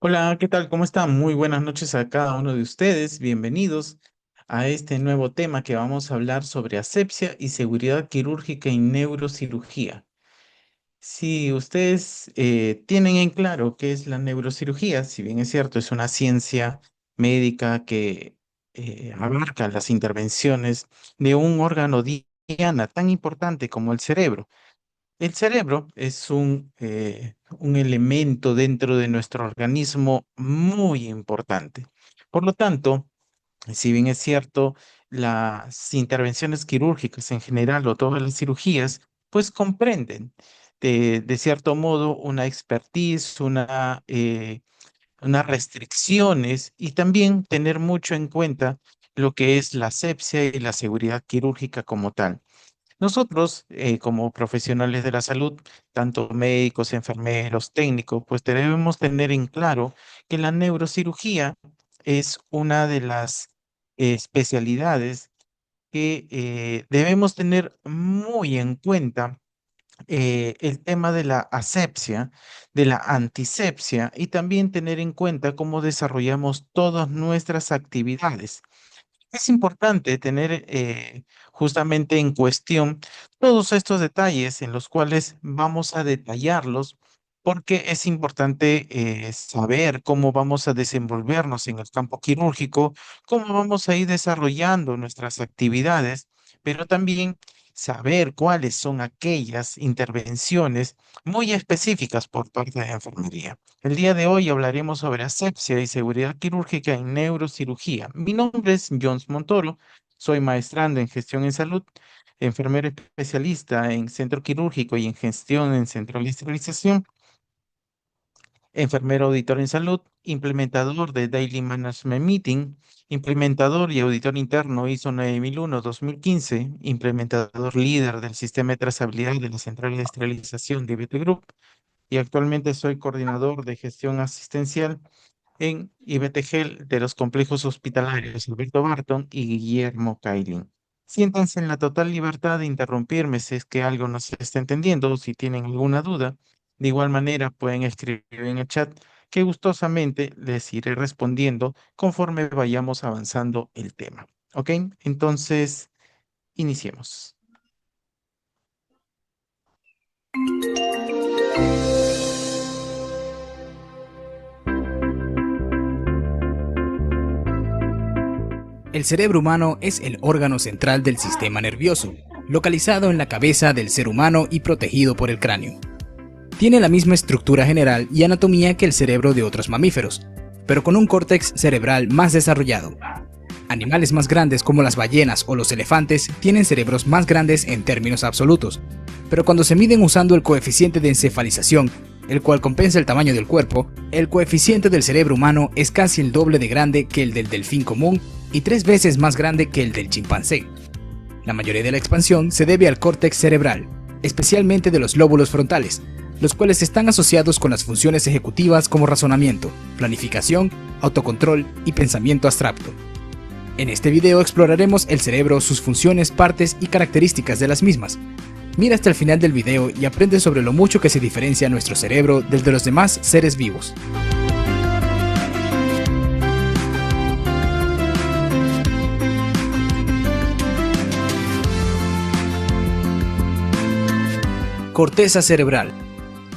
Hola, ¿qué tal? ¿Cómo están? Muy buenas noches a cada uno de ustedes. Bienvenidos a este nuevo tema que vamos a hablar sobre asepsia y seguridad quirúrgica y neurocirugía. Si ustedes tienen en claro qué es la neurocirugía, si bien es cierto, es una ciencia médica que abarca las intervenciones de un órgano diana tan importante como el cerebro. El cerebro es un elemento dentro de nuestro organismo muy importante. Por lo tanto, si bien es cierto, las intervenciones quirúrgicas en general o todas las cirugías, pues comprenden de cierto modo una expertise, unas restricciones y también tener mucho en cuenta lo que es la asepsia y la seguridad quirúrgica como tal. Nosotros, como profesionales de la salud, tanto médicos, enfermeros, técnicos, pues debemos tener en claro que la neurocirugía es una de las especialidades que debemos tener muy en cuenta el tema de la asepsia, de la antisepsia y también tener en cuenta cómo desarrollamos todas nuestras actividades. Es importante tener justamente en cuestión todos estos detalles en los cuales vamos a detallarlos, porque es importante saber cómo vamos a desenvolvernos en el campo quirúrgico, cómo vamos a ir desarrollando nuestras actividades, pero también saber cuáles son aquellas intervenciones muy específicas por parte de la enfermería. El día de hoy hablaremos sobre asepsia y seguridad quirúrgica en neurocirugía. Mi nombre es Jones Montoro, soy maestrando en gestión en salud, enfermero especialista en centro quirúrgico y en gestión en centro de esterilización, enfermero auditor en salud, implementador de Daily Management Meeting, implementador y auditor interno ISO 9001-2015, implementador líder del sistema de trazabilidad de la central de esterilización de IBT Group y actualmente soy coordinador de gestión asistencial en IBTGEL de los complejos hospitalarios Alberto Barton y Guillermo Kailin. Siéntanse en la total libertad de interrumpirme si es que algo no se está entendiendo o si tienen alguna duda. De igual manera, pueden escribir en el chat que gustosamente les iré respondiendo conforme vayamos avanzando el tema. ¿Ok? Entonces, iniciemos. El cerebro humano es el órgano central del sistema nervioso, localizado en la cabeza del ser humano y protegido por el cráneo. Tiene la misma estructura general y anatomía que el cerebro de otros mamíferos, pero con un córtex cerebral más desarrollado. Animales más grandes como las ballenas o los elefantes tienen cerebros más grandes en términos absolutos, pero cuando se miden usando el coeficiente de encefalización, el cual compensa el tamaño del cuerpo, el coeficiente del cerebro humano es casi el doble de grande que el del delfín común y 3 veces más grande que el del chimpancé. La mayoría de la expansión se debe al córtex cerebral, especialmente de los lóbulos frontales, los cuales están asociados con las funciones ejecutivas como razonamiento, planificación, autocontrol y pensamiento abstracto. En este video exploraremos el cerebro, sus funciones, partes y características de las mismas. Mira hasta el final del video y aprende sobre lo mucho que se diferencia nuestro cerebro del de los demás seres vivos. Corteza cerebral.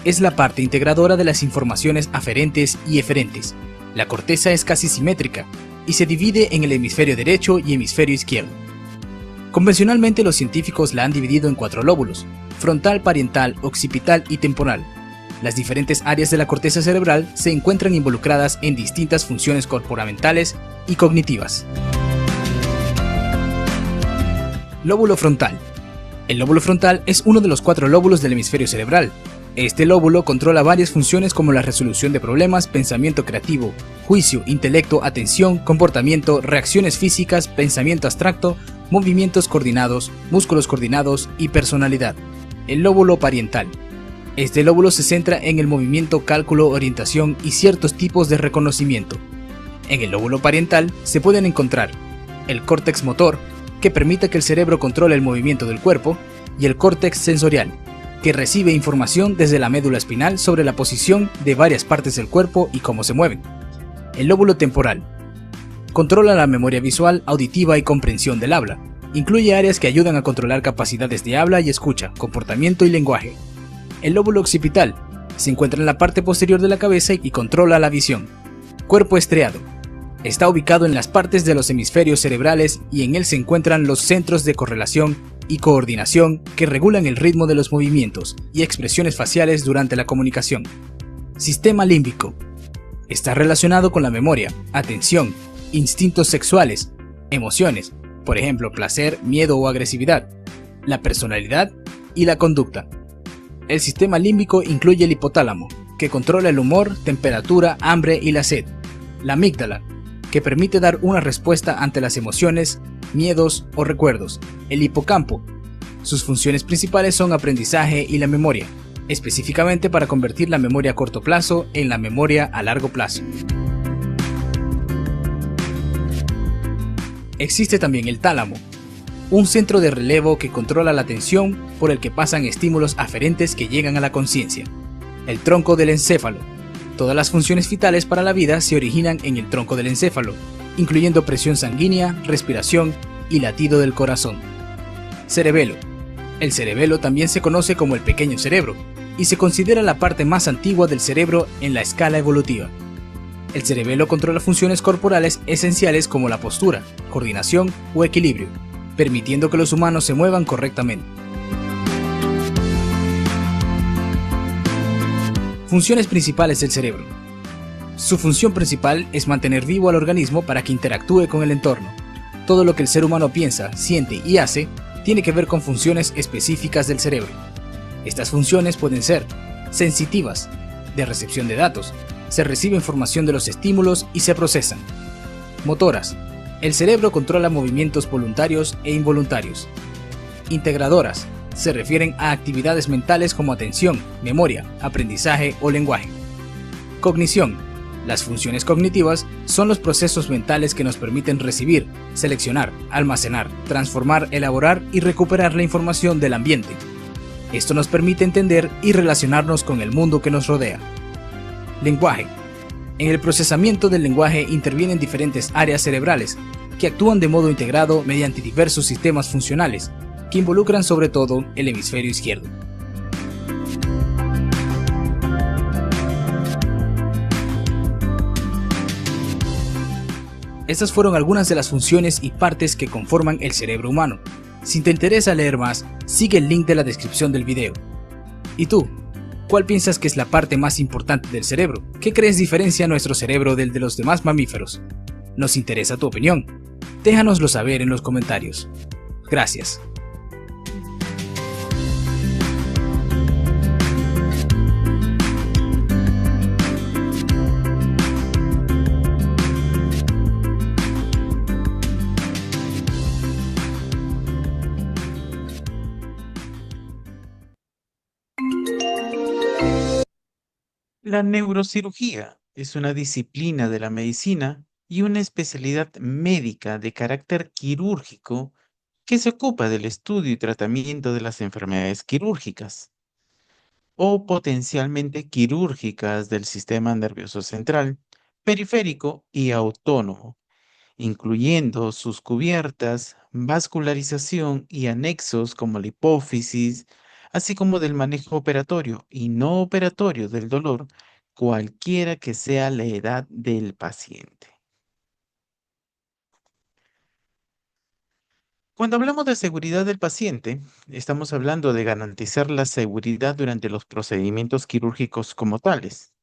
Es la parte integradora de las informaciones aferentes y eferentes. La corteza es casi simétrica y se divide en el hemisferio derecho y hemisferio izquierdo. Convencionalmente los científicos la han dividido en 4 lóbulos: frontal, parietal, occipital y temporal. Las diferentes áreas de la corteza cerebral se encuentran involucradas en distintas funciones comportamentales y cognitivas. Lóbulo frontal. El lóbulo frontal es uno de los 4 lóbulos del hemisferio cerebral. Este lóbulo controla varias funciones como la resolución de problemas, pensamiento creativo, juicio, intelecto, atención, comportamiento, reacciones físicas, pensamiento abstracto, movimientos coordinados, músculos coordinados y personalidad. El lóbulo parietal. Este lóbulo se centra en el movimiento, cálculo, orientación y ciertos tipos de reconocimiento. En el lóbulo parietal se pueden encontrar el córtex motor, que permite que el cerebro controle el movimiento del cuerpo, y el córtex sensorial, que recibe información desde la médula espinal sobre la posición de varias partes del cuerpo y cómo se mueven. El lóbulo temporal controla la memoria visual, auditiva y comprensión del habla. Incluye áreas que ayudan a controlar capacidades de habla y escucha, comportamiento y lenguaje. El lóbulo occipital se encuentra en la parte posterior de la cabeza y controla la visión. Cuerpo estriado está ubicado en las partes de los hemisferios cerebrales y en él se encuentran los centros de correlación y coordinación que regulan el ritmo de los movimientos y expresiones faciales durante la comunicación. Sistema límbico está relacionado con la memoria, atención, instintos sexuales, emociones, por ejemplo, placer, miedo o agresividad, la personalidad y la conducta. El sistema límbico incluye el hipotálamo, que controla el humor, temperatura, hambre y la sed, la amígdala, que permite dar una respuesta ante las emociones, miedos o recuerdos, el hipocampo. Sus funciones principales son aprendizaje y la memoria, específicamente para convertir la memoria a corto plazo en la memoria a largo plazo. Existe también el tálamo, un centro de relevo que controla la atención por el que pasan estímulos aferentes que llegan a la conciencia. El tronco del encéfalo. Todas las funciones vitales para la vida se originan en el tronco del encéfalo, incluyendo presión sanguínea, respiración y latido del corazón. Cerebelo. El cerebelo también se conoce como el pequeño cerebro y se considera la parte más antigua del cerebro en la escala evolutiva. El cerebelo controla funciones corporales esenciales como la postura, coordinación o equilibrio, permitiendo que los humanos se muevan correctamente. Funciones principales del cerebro. Su función principal es mantener vivo al organismo para que interactúe con el entorno. Todo lo que el ser humano piensa, siente y hace tiene que ver con funciones específicas del cerebro. Estas funciones pueden ser sensitivas, de recepción de datos, se recibe información de los estímulos y se procesan. Motoras. El cerebro controla movimientos voluntarios e involuntarios. Integradoras. Se refieren a actividades mentales como atención, memoria, aprendizaje o lenguaje. Cognición. Las funciones cognitivas son los procesos mentales que nos permiten recibir, seleccionar, almacenar, transformar, elaborar y recuperar la información del ambiente. Esto nos permite entender y relacionarnos con el mundo que nos rodea. Lenguaje. En el procesamiento del lenguaje intervienen diferentes áreas cerebrales que actúan de modo integrado mediante diversos sistemas funcionales que involucran sobre todo el hemisferio izquierdo. Estas fueron algunas de las funciones y partes que conforman el cerebro humano. Si te interesa leer más, sigue el link de la descripción del video. ¿Y tú? ¿Cuál piensas que es la parte más importante del cerebro? ¿Qué crees diferencia nuestro cerebro del de los demás mamíferos? Nos interesa tu opinión. Déjanoslo saber en los comentarios. Gracias. La neurocirugía es una disciplina de la medicina y una especialidad médica de carácter quirúrgico que se ocupa del estudio y tratamiento de las enfermedades quirúrgicas o potencialmente quirúrgicas del sistema nervioso central, periférico y autónomo, incluyendo sus cubiertas, vascularización y anexos como la hipófisis, así como del manejo operatorio y no operatorio del dolor, cualquiera que sea la edad del paciente. Cuando hablamos de seguridad del paciente, estamos hablando de garantizar la seguridad durante los procedimientos quirúrgicos como tales,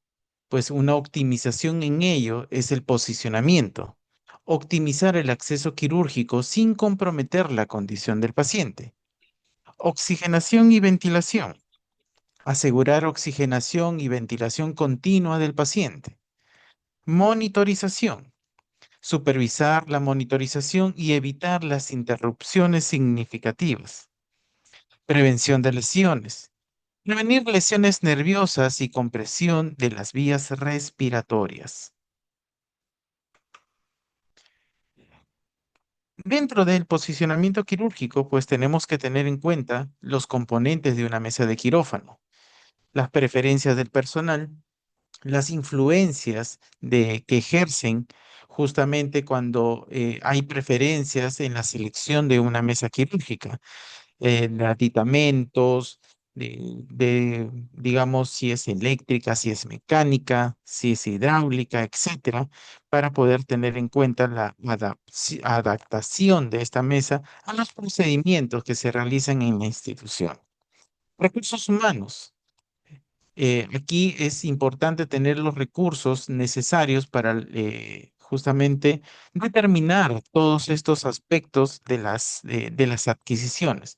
pues una optimización en ello es el posicionamiento, optimizar el acceso quirúrgico sin comprometer la condición del paciente. Oxigenación y ventilación. Asegurar oxigenación y ventilación continua del paciente. Monitorización. Supervisar la monitorización y evitar las interrupciones significativas. Prevención de lesiones. Prevenir lesiones nerviosas y compresión de las vías respiratorias. Dentro del posicionamiento quirúrgico, pues tenemos que tener en cuenta los componentes de una mesa de quirófano, las preferencias del personal, las influencias que ejercen justamente cuando hay preferencias en la selección de una mesa quirúrgica, de aditamentos, digamos, si es eléctrica, si es mecánica, si es hidráulica, etcétera, para poder tener en cuenta la adaptación de esta mesa a los procedimientos que se realizan en la institución. Recursos humanos. Aquí es importante tener los recursos necesarios para justamente determinar todos estos aspectos de las adquisiciones.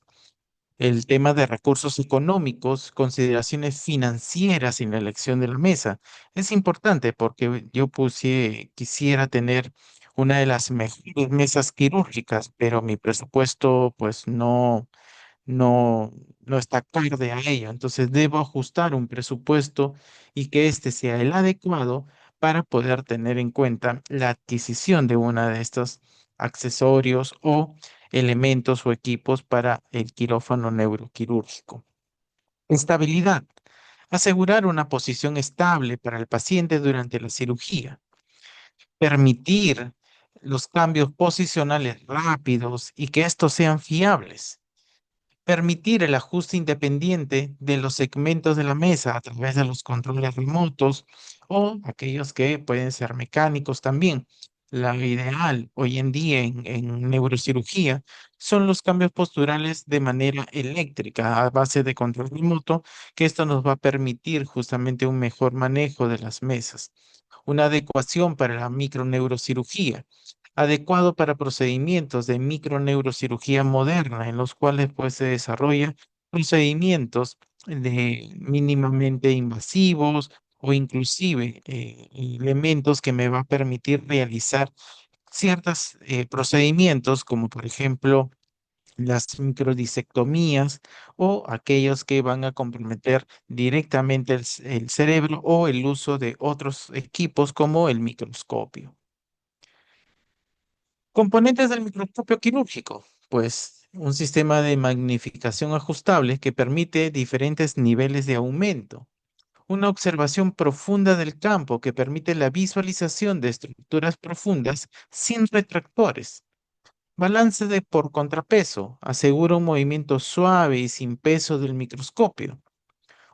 El tema de recursos económicos, consideraciones financieras en la elección de la mesa. Es importante porque yo quisiera tener una de las mejores mesas quirúrgicas, pero mi presupuesto pues no, no está acorde a ello. Entonces debo ajustar un presupuesto y que éste sea el adecuado para poder tener en cuenta la adquisición de una de estos accesorios o elementos o equipos para el quirófano neuroquirúrgico. Estabilidad. Asegurar una posición estable para el paciente durante la cirugía. Permitir los cambios posicionales rápidos y que estos sean fiables. Permitir el ajuste independiente de los segmentos de la mesa a través de los controles remotos o aquellos que pueden ser mecánicos también. La ideal hoy en día en neurocirugía son los cambios posturales de manera eléctrica a base de control remoto, que esto nos va a permitir justamente un mejor manejo de las mesas. Una adecuación para la microneurocirugía adecuado para procedimientos de microneurocirugía moderna, en los cuales pues, se desarrollan procedimientos de mínimamente invasivos o inclusive elementos que me va a permitir realizar ciertos procedimientos, como por ejemplo las microdisectomías o aquellos que van a comprometer directamente el cerebro o el uso de otros equipos como el microscopio. Componentes del microscopio quirúrgico, pues un sistema de magnificación ajustable que permite diferentes niveles de aumento. Una observación profunda del campo que permite la visualización de estructuras profundas sin retractores. Balance de por contrapeso asegura un movimiento suave y sin peso del microscopio.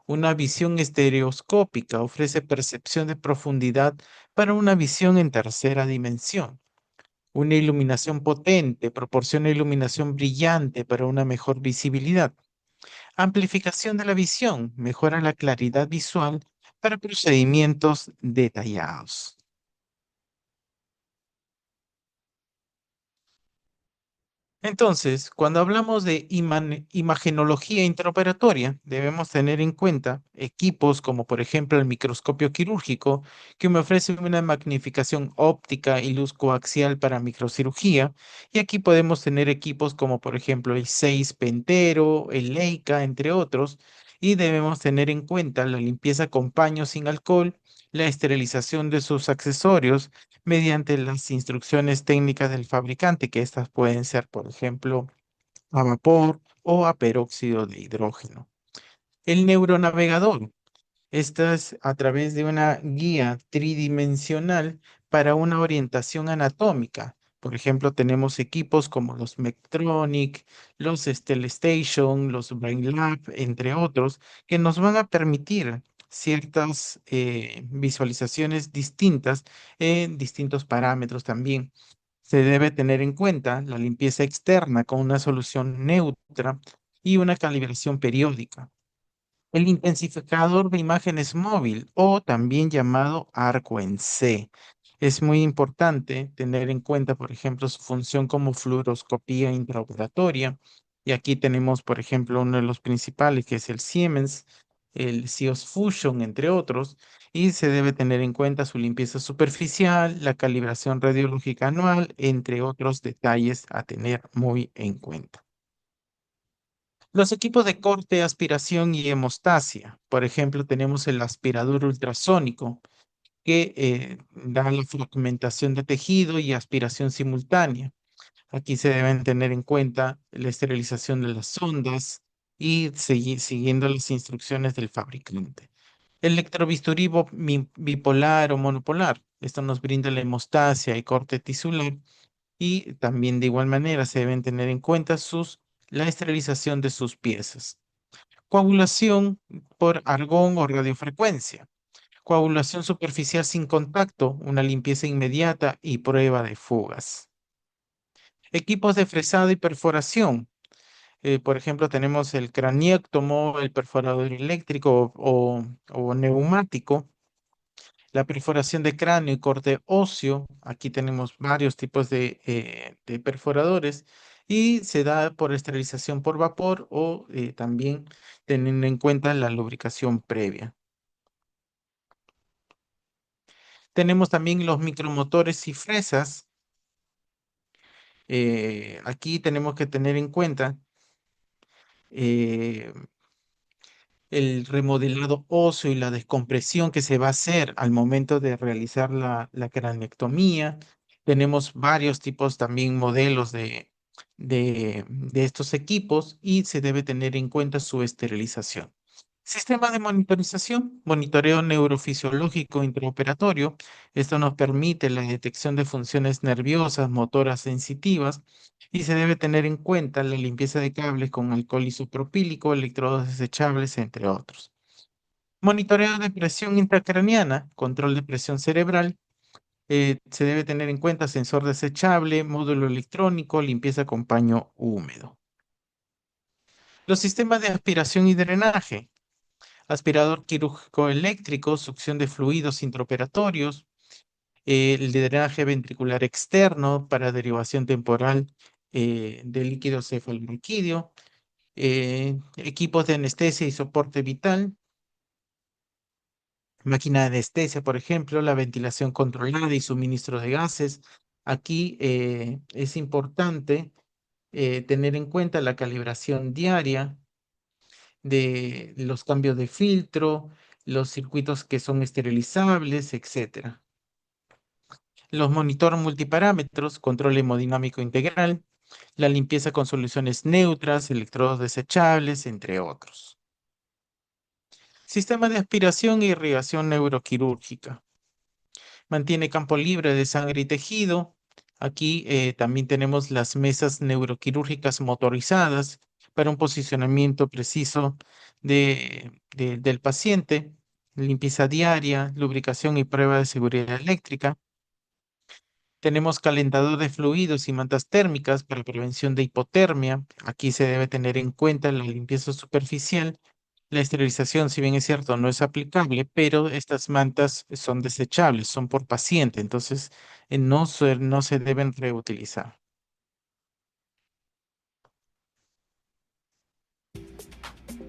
Una visión estereoscópica ofrece percepción de profundidad para una visión en tercera dimensión. Una iluminación potente proporciona iluminación brillante para una mejor visibilidad. Amplificación de la visión mejora la claridad visual para procedimientos detallados. Entonces, cuando hablamos de imagenología intraoperatoria, debemos tener en cuenta equipos como por ejemplo el microscopio quirúrgico, que me ofrece una magnificación óptica y luz coaxial para microcirugía. Y aquí podemos tener equipos como por ejemplo el 6 Pentero, el Leica, entre otros. Y debemos tener en cuenta la limpieza con paños sin alcohol, la esterilización de sus accesorios mediante las instrucciones técnicas del fabricante, que estas pueden ser, por ejemplo, a vapor o a peróxido de hidrógeno. El neuronavegador. Esta es a través de una guía tridimensional para una orientación anatómica. Por ejemplo, tenemos equipos como los Medtronic, los Stellstation, los BrainLab, entre otros, que nos van a permitir ciertas visualizaciones distintas en distintos parámetros también. Se debe tener en cuenta la limpieza externa con una solución neutra y una calibración periódica. El intensificador de imágenes móvil o también llamado arco en C. Es muy importante tener en cuenta, por ejemplo, su función como fluoroscopía intraoperatoria. Y aquí tenemos, por ejemplo, uno de los principales, que es el Siemens, el Sios Fusion, entre otros. Y se debe tener en cuenta su limpieza superficial, la calibración radiológica anual, entre otros detalles a tener muy en cuenta. Los equipos de corte, aspiración y hemostasia. Por ejemplo, tenemos el aspirador ultrasónico que da la fragmentación de tejido y aspiración simultánea. Aquí se deben tener en cuenta la esterilización de las sondas y siguiendo las instrucciones del fabricante. Electrobisturí bipolar o monopolar. Esto nos brinda la hemostasia y corte tisular y también de igual manera se deben tener en cuenta la esterilización de sus piezas. Coagulación por argón o radiofrecuencia. Coagulación superficial sin contacto, una limpieza inmediata y prueba de fugas. Equipos de fresado y perforación. Por ejemplo, tenemos el craniectomo, el perforador eléctrico o neumático, la perforación de cráneo y corte óseo. Aquí tenemos varios tipos de perforadores y se da por esterilización por vapor o también teniendo en cuenta la lubricación previa. Tenemos también los micromotores y fresas. Aquí tenemos que tener en cuenta eh, el remodelado óseo y la descompresión que se va a hacer al momento de realizar la craneectomía. Tenemos varios tipos también modelos de estos equipos y se debe tener en cuenta su esterilización. Sistema de monitorización, monitoreo neurofisiológico intraoperatorio. Esto nos permite la detección de funciones nerviosas, motoras sensitivas y se debe tener en cuenta la limpieza de cables con alcohol isopropílico, electrodos desechables, entre otros. Monitoreo de presión intracraneana, control de presión cerebral. Se debe tener en cuenta sensor desechable, módulo electrónico, limpieza con paño húmedo. Los sistemas de aspiración y drenaje. Aspirador quirúrgico eléctrico, succión de fluidos intraoperatorios, el drenaje ventricular externo para derivación temporal de líquido cefalorraquídeo, equipos de anestesia y soporte vital, máquina de anestesia, por ejemplo, la ventilación controlada y suministro de gases. Aquí es importante tener en cuenta la calibración diaria de los cambios de filtro, los circuitos que son esterilizables, etcétera. Los monitor multiparámetros, control hemodinámico integral, la limpieza con soluciones neutras, electrodos desechables, entre otros. Sistema de aspiración e irrigación neuroquirúrgica. Mantiene campo libre de sangre y tejido. Aquí también tenemos las mesas neuroquirúrgicas motorizadas para un posicionamiento preciso del paciente, limpieza diaria, lubricación y prueba de seguridad eléctrica. Tenemos calentador de fluidos y mantas térmicas para prevención de hipotermia. Aquí se debe tener en cuenta la limpieza superficial. La esterilización, si bien es cierto, no es aplicable, pero estas mantas son desechables, son por paciente, entonces no se deben reutilizar.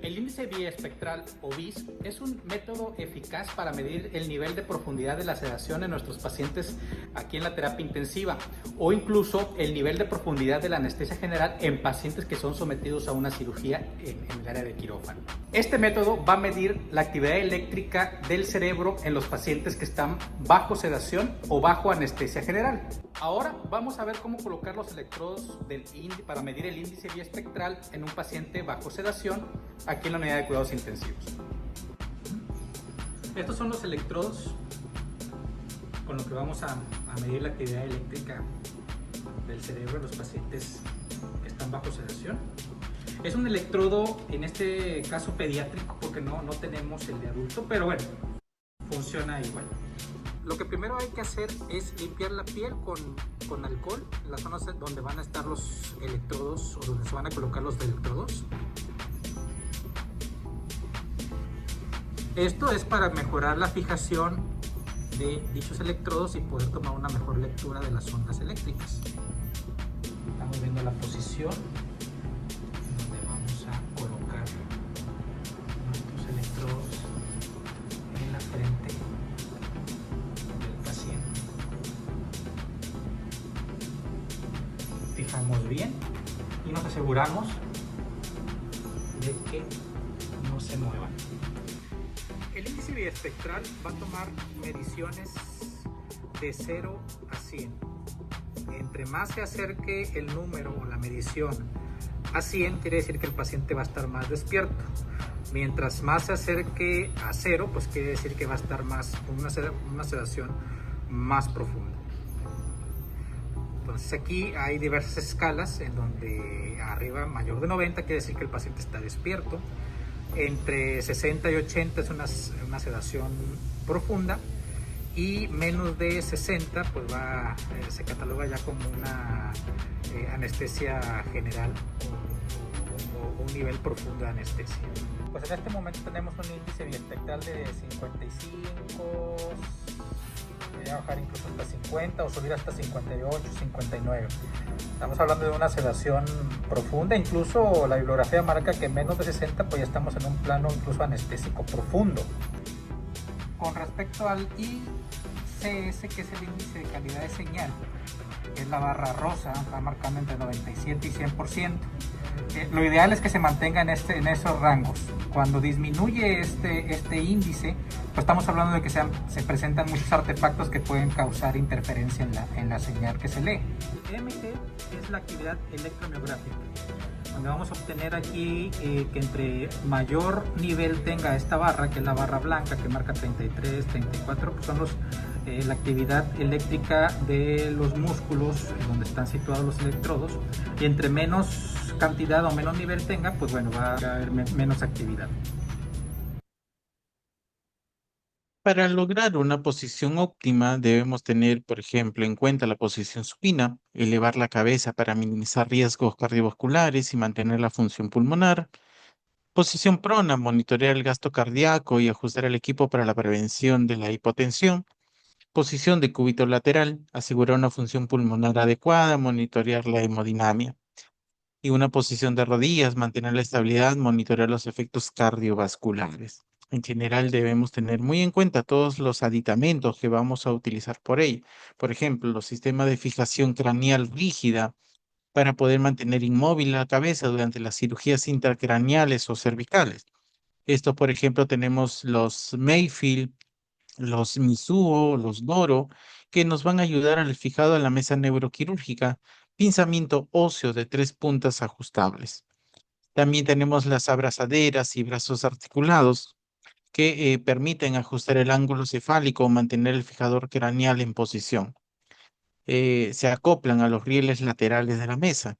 El índice biespectral o BIS es un método eficaz para medir el nivel de profundidad de la sedación en nuestros pacientes aquí en la terapia intensiva o incluso el nivel de profundidad de la anestesia general en pacientes que son sometidos a una cirugía en el área de quirófano. Este método va a medir la actividad eléctrica del cerebro en los pacientes que están bajo sedación o bajo anestesia general. Ahora vamos a ver cómo colocar los electrodos para medir el índice biespectral en un paciente bajo sedación aquí en la unidad de cuidados intensivos. Estos son los electrodos con los que vamos a medir la actividad eléctrica del cerebro de los pacientes que están bajo sedación. Es un electrodo, en este caso pediátrico, porque no tenemos el de adulto, pero bueno, funciona igual. Lo que primero hay que hacer es limpiar la piel con alcohol, en las zonas donde van a estar los electrodos o donde se van a colocar los electrodos. Esto es para mejorar la fijación de dichos electrodos y poder tomar una mejor lectura de las ondas eléctricas. Estamos viendo la posición donde vamos a colocar nuestros electrodos en la frente del paciente. Fijamos bien y nos aseguramos de que no se muevan. El índice biespectral va a tomar mediciones de 0 a 100. entre más se acerque el número o la medición a 100, quiere decir que el paciente va a estar más despierto. Mientras más se acerque a 0, pues quiere decir que va a estar más con una sedación más profunda. Entonces aquí hay diversas escalas en donde arriba mayor de 90 quiere decir que el paciente está despierto. Entre 60 y 80 es una sedación profunda, y menos de 60 pues se cataloga ya como una anestesia general o un nivel profundo de anestesia. Pues en este momento tenemos un índice biespectral de 55, voy a bajar incluso hasta 50 o subir hasta 58, 59. Estamos hablando de una sedación profunda, incluso la bibliografía marca que menos de 60 pues ya estamos en un plano incluso anestésico profundo. Con respecto al ICS, que es el índice de calidad de señal, que es la barra rosa, va marcando entre 97 y 100%. Lo ideal es que se mantenga en esos rangos. Cuando disminuye este índice, pues estamos hablando de que se presentan muchos artefactos que pueden causar interferencia en la señal que se lee. El EMG es la actividad electromiográfica, donde vamos a obtener aquí que entre mayor nivel tenga esta barra, que es la barra blanca que marca 33, 34, pues son la actividad eléctrica de los músculos donde están situados los electrodos, y entre menos cantidad o menos nivel tenga, pues bueno, va a haber menos actividad. Para lograr una posición óptima, debemos tener, por ejemplo, en cuenta la posición supina, elevar la cabeza para minimizar riesgos cardiovasculares y mantener la función pulmonar. Posición prona, monitorear el gasto cardíaco y ajustar el equipo para la prevención de la hipotensión. Posición de cúbito lateral, asegurar una función pulmonar adecuada, monitorear la hemodinamia. Y una posición de rodillas, mantener la estabilidad, monitorear los efectos cardiovasculares. En general, debemos tener muy en cuenta todos los aditamentos que vamos a utilizar por ello. Por ejemplo, los sistemas de fijación craneal rígida para poder mantener inmóvil la cabeza durante las cirugías intracraneales o cervicales. Esto, por ejemplo, tenemos los Mayfield, los Mizuho, los Doro, que nos van a ayudar al fijado en la mesa neuroquirúrgica, pinzamiento óseo de 3 puntas ajustables. También tenemos las abrazaderas y brazos articulados que permiten ajustar el ángulo cefálico o mantener el fijador craneal en posición. Se acoplan a los rieles laterales de la mesa.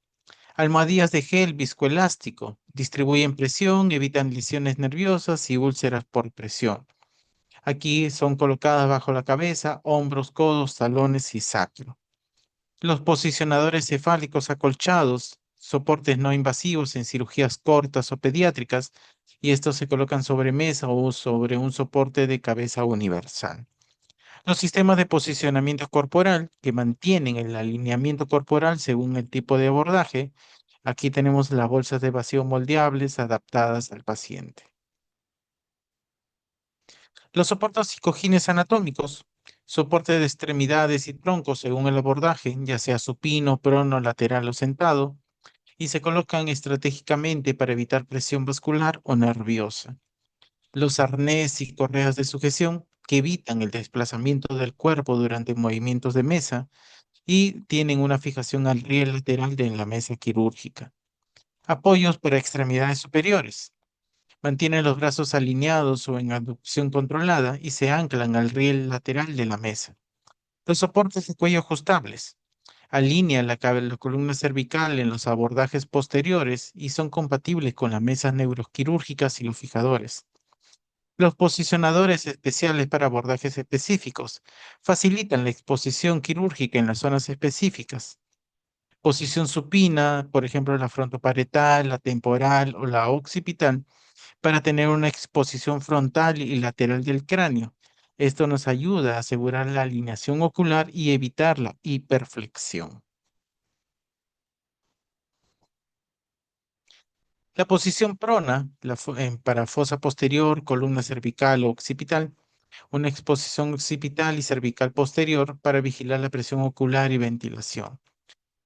Almohadillas de gel viscoelástico distribuyen presión, evitan lesiones nerviosas y úlceras por presión. Aquí son colocadas bajo la cabeza, hombros, codos, talones y sacro. Los posicionadores cefálicos acolchados, soportes no invasivos en cirugías cortas o pediátricas, y estos se colocan sobre mesa o sobre un soporte de cabeza universal. Los sistemas de posicionamiento corporal que mantienen el alineamiento corporal según el tipo de abordaje. Aquí tenemos las bolsas de vacío moldeables adaptadas al paciente. Los soportes y cojines anatómicos, soporte de extremidades y troncos según el abordaje, ya sea supino, prono, lateral o sentado, y se colocan estratégicamente para evitar presión vascular o nerviosa. Los arnés y correas de sujeción que evitan el desplazamiento del cuerpo durante movimientos de mesa y tienen una fijación al riel lateral de la mesa quirúrgica. Apoyos para extremidades superiores. Mantienen los brazos alineados o en abducción controlada y se anclan al riel lateral de la mesa. Los soportes de cuello ajustables. Alinean la columna cervical en los abordajes posteriores y son compatibles con las mesas neuroquirúrgicas y los fijadores. Los posicionadores especiales para abordajes específicos facilitan la exposición quirúrgica en las zonas específicas. Posición supina, por ejemplo, la frontoparietal, la temporal o la occipital, para tener una exposición frontal y lateral del cráneo. Esto nos ayuda a asegurar la alineación ocular y evitar la hiperflexión. La posición prona, para fosa posterior, columna cervical o occipital, una exposición occipital y cervical posterior para vigilar la presión ocular y ventilación.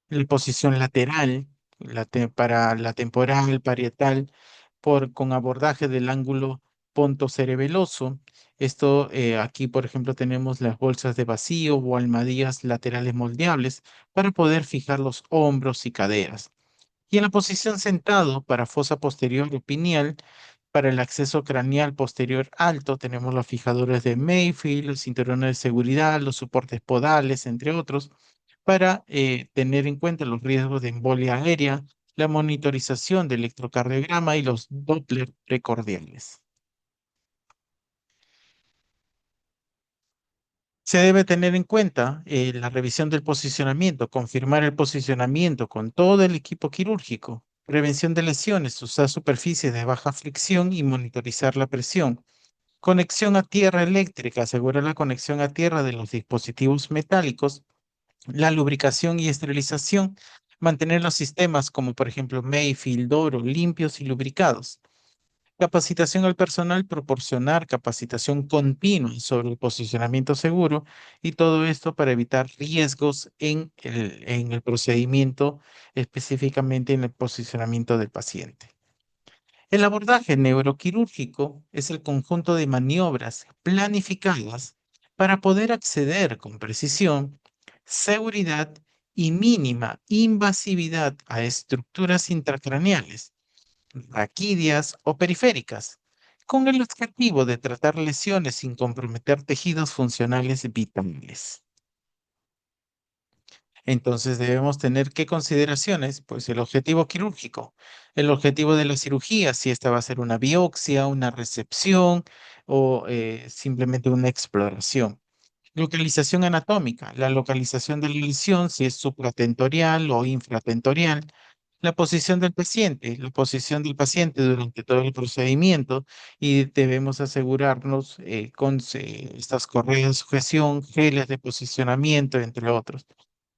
La posición lateral, para la temporal, parietal, con abordaje del ángulo ponto cerebeloso. Esto, aquí, por ejemplo, tenemos las bolsas de vacío o almohadillas laterales moldeables para poder fijar los hombros y caderas. Y en la posición sentado para fosa posterior o pineal, para el acceso craneal posterior alto, tenemos los fijadores de Mayfield, los cinturones de seguridad, los soportes podales, entre otros, para tener en cuenta los riesgos de embolia aérea, la monitorización de electrocardiograma y los Doppler precordiales. Se debe tener en cuenta la revisión del posicionamiento, confirmar el posicionamiento con todo el equipo quirúrgico, prevención de lesiones, usar superficies de baja fricción y monitorizar la presión. Conexión a tierra eléctrica, asegurar la conexión a tierra de los dispositivos metálicos, la lubricación y esterilización, mantener los sistemas como por ejemplo Mayfield, Doro, limpios y lubricados. Capacitación al personal, proporcionar capacitación continua sobre el posicionamiento seguro y todo esto para evitar riesgos en el procedimiento, específicamente en el posicionamiento del paciente. El abordaje neuroquirúrgico es el conjunto de maniobras planificadas para poder acceder con precisión, seguridad y mínima invasividad a estructuras intracraneales, raquídeas o periféricas, con el objetivo de tratar lesiones sin comprometer tejidos funcionales vitales. Entonces debemos tener qué consideraciones, pues el objetivo quirúrgico, el objetivo de la cirugía, si esta va a ser una biopsia, una resección o simplemente una exploración. Localización anatómica, la localización de la lesión, si es supratentorial o infratentorial. La posición del paciente, la posición del paciente durante todo el procedimiento y debemos asegurarnos con estas correas de sujeción, geles de posicionamiento, entre otros.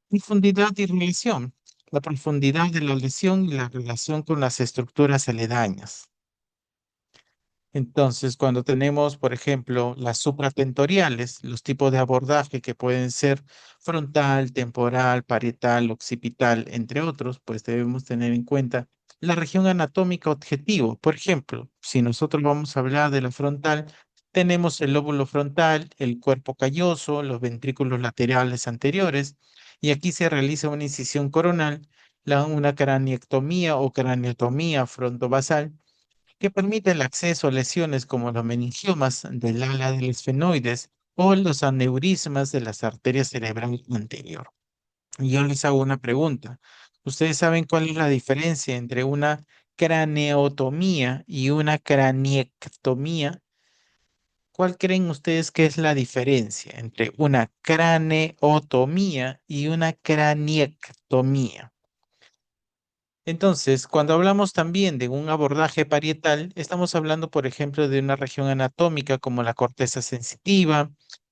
Profundidad y relación, la profundidad de la lesión y la relación con las estructuras aledañas. Entonces, cuando tenemos, por ejemplo, las supratentoriales, los tipos de abordaje que pueden ser frontal, temporal, parietal, occipital, entre otros, pues debemos tener en cuenta la región anatómica objetivo. Por ejemplo, si nosotros vamos a hablar de la frontal, tenemos el lóbulo frontal, el cuerpo calloso, los ventrículos laterales anteriores, y aquí se realiza una incisión coronal, una craniectomía o craniotomía frontovasal que permite el acceso a lesiones como los meningiomas del ala del esfenoides o los aneurismas de las arterias cerebrales anterior. Y yo les hago una pregunta. ¿Ustedes saben cuál es la diferencia entre una craneotomía y una craniectomía? ¿Cuál creen ustedes que es la diferencia entre una craneotomía y una craniectomía? Entonces, cuando hablamos también de un abordaje parietal, estamos hablando, por ejemplo, de una región anatómica como la corteza sensitiva,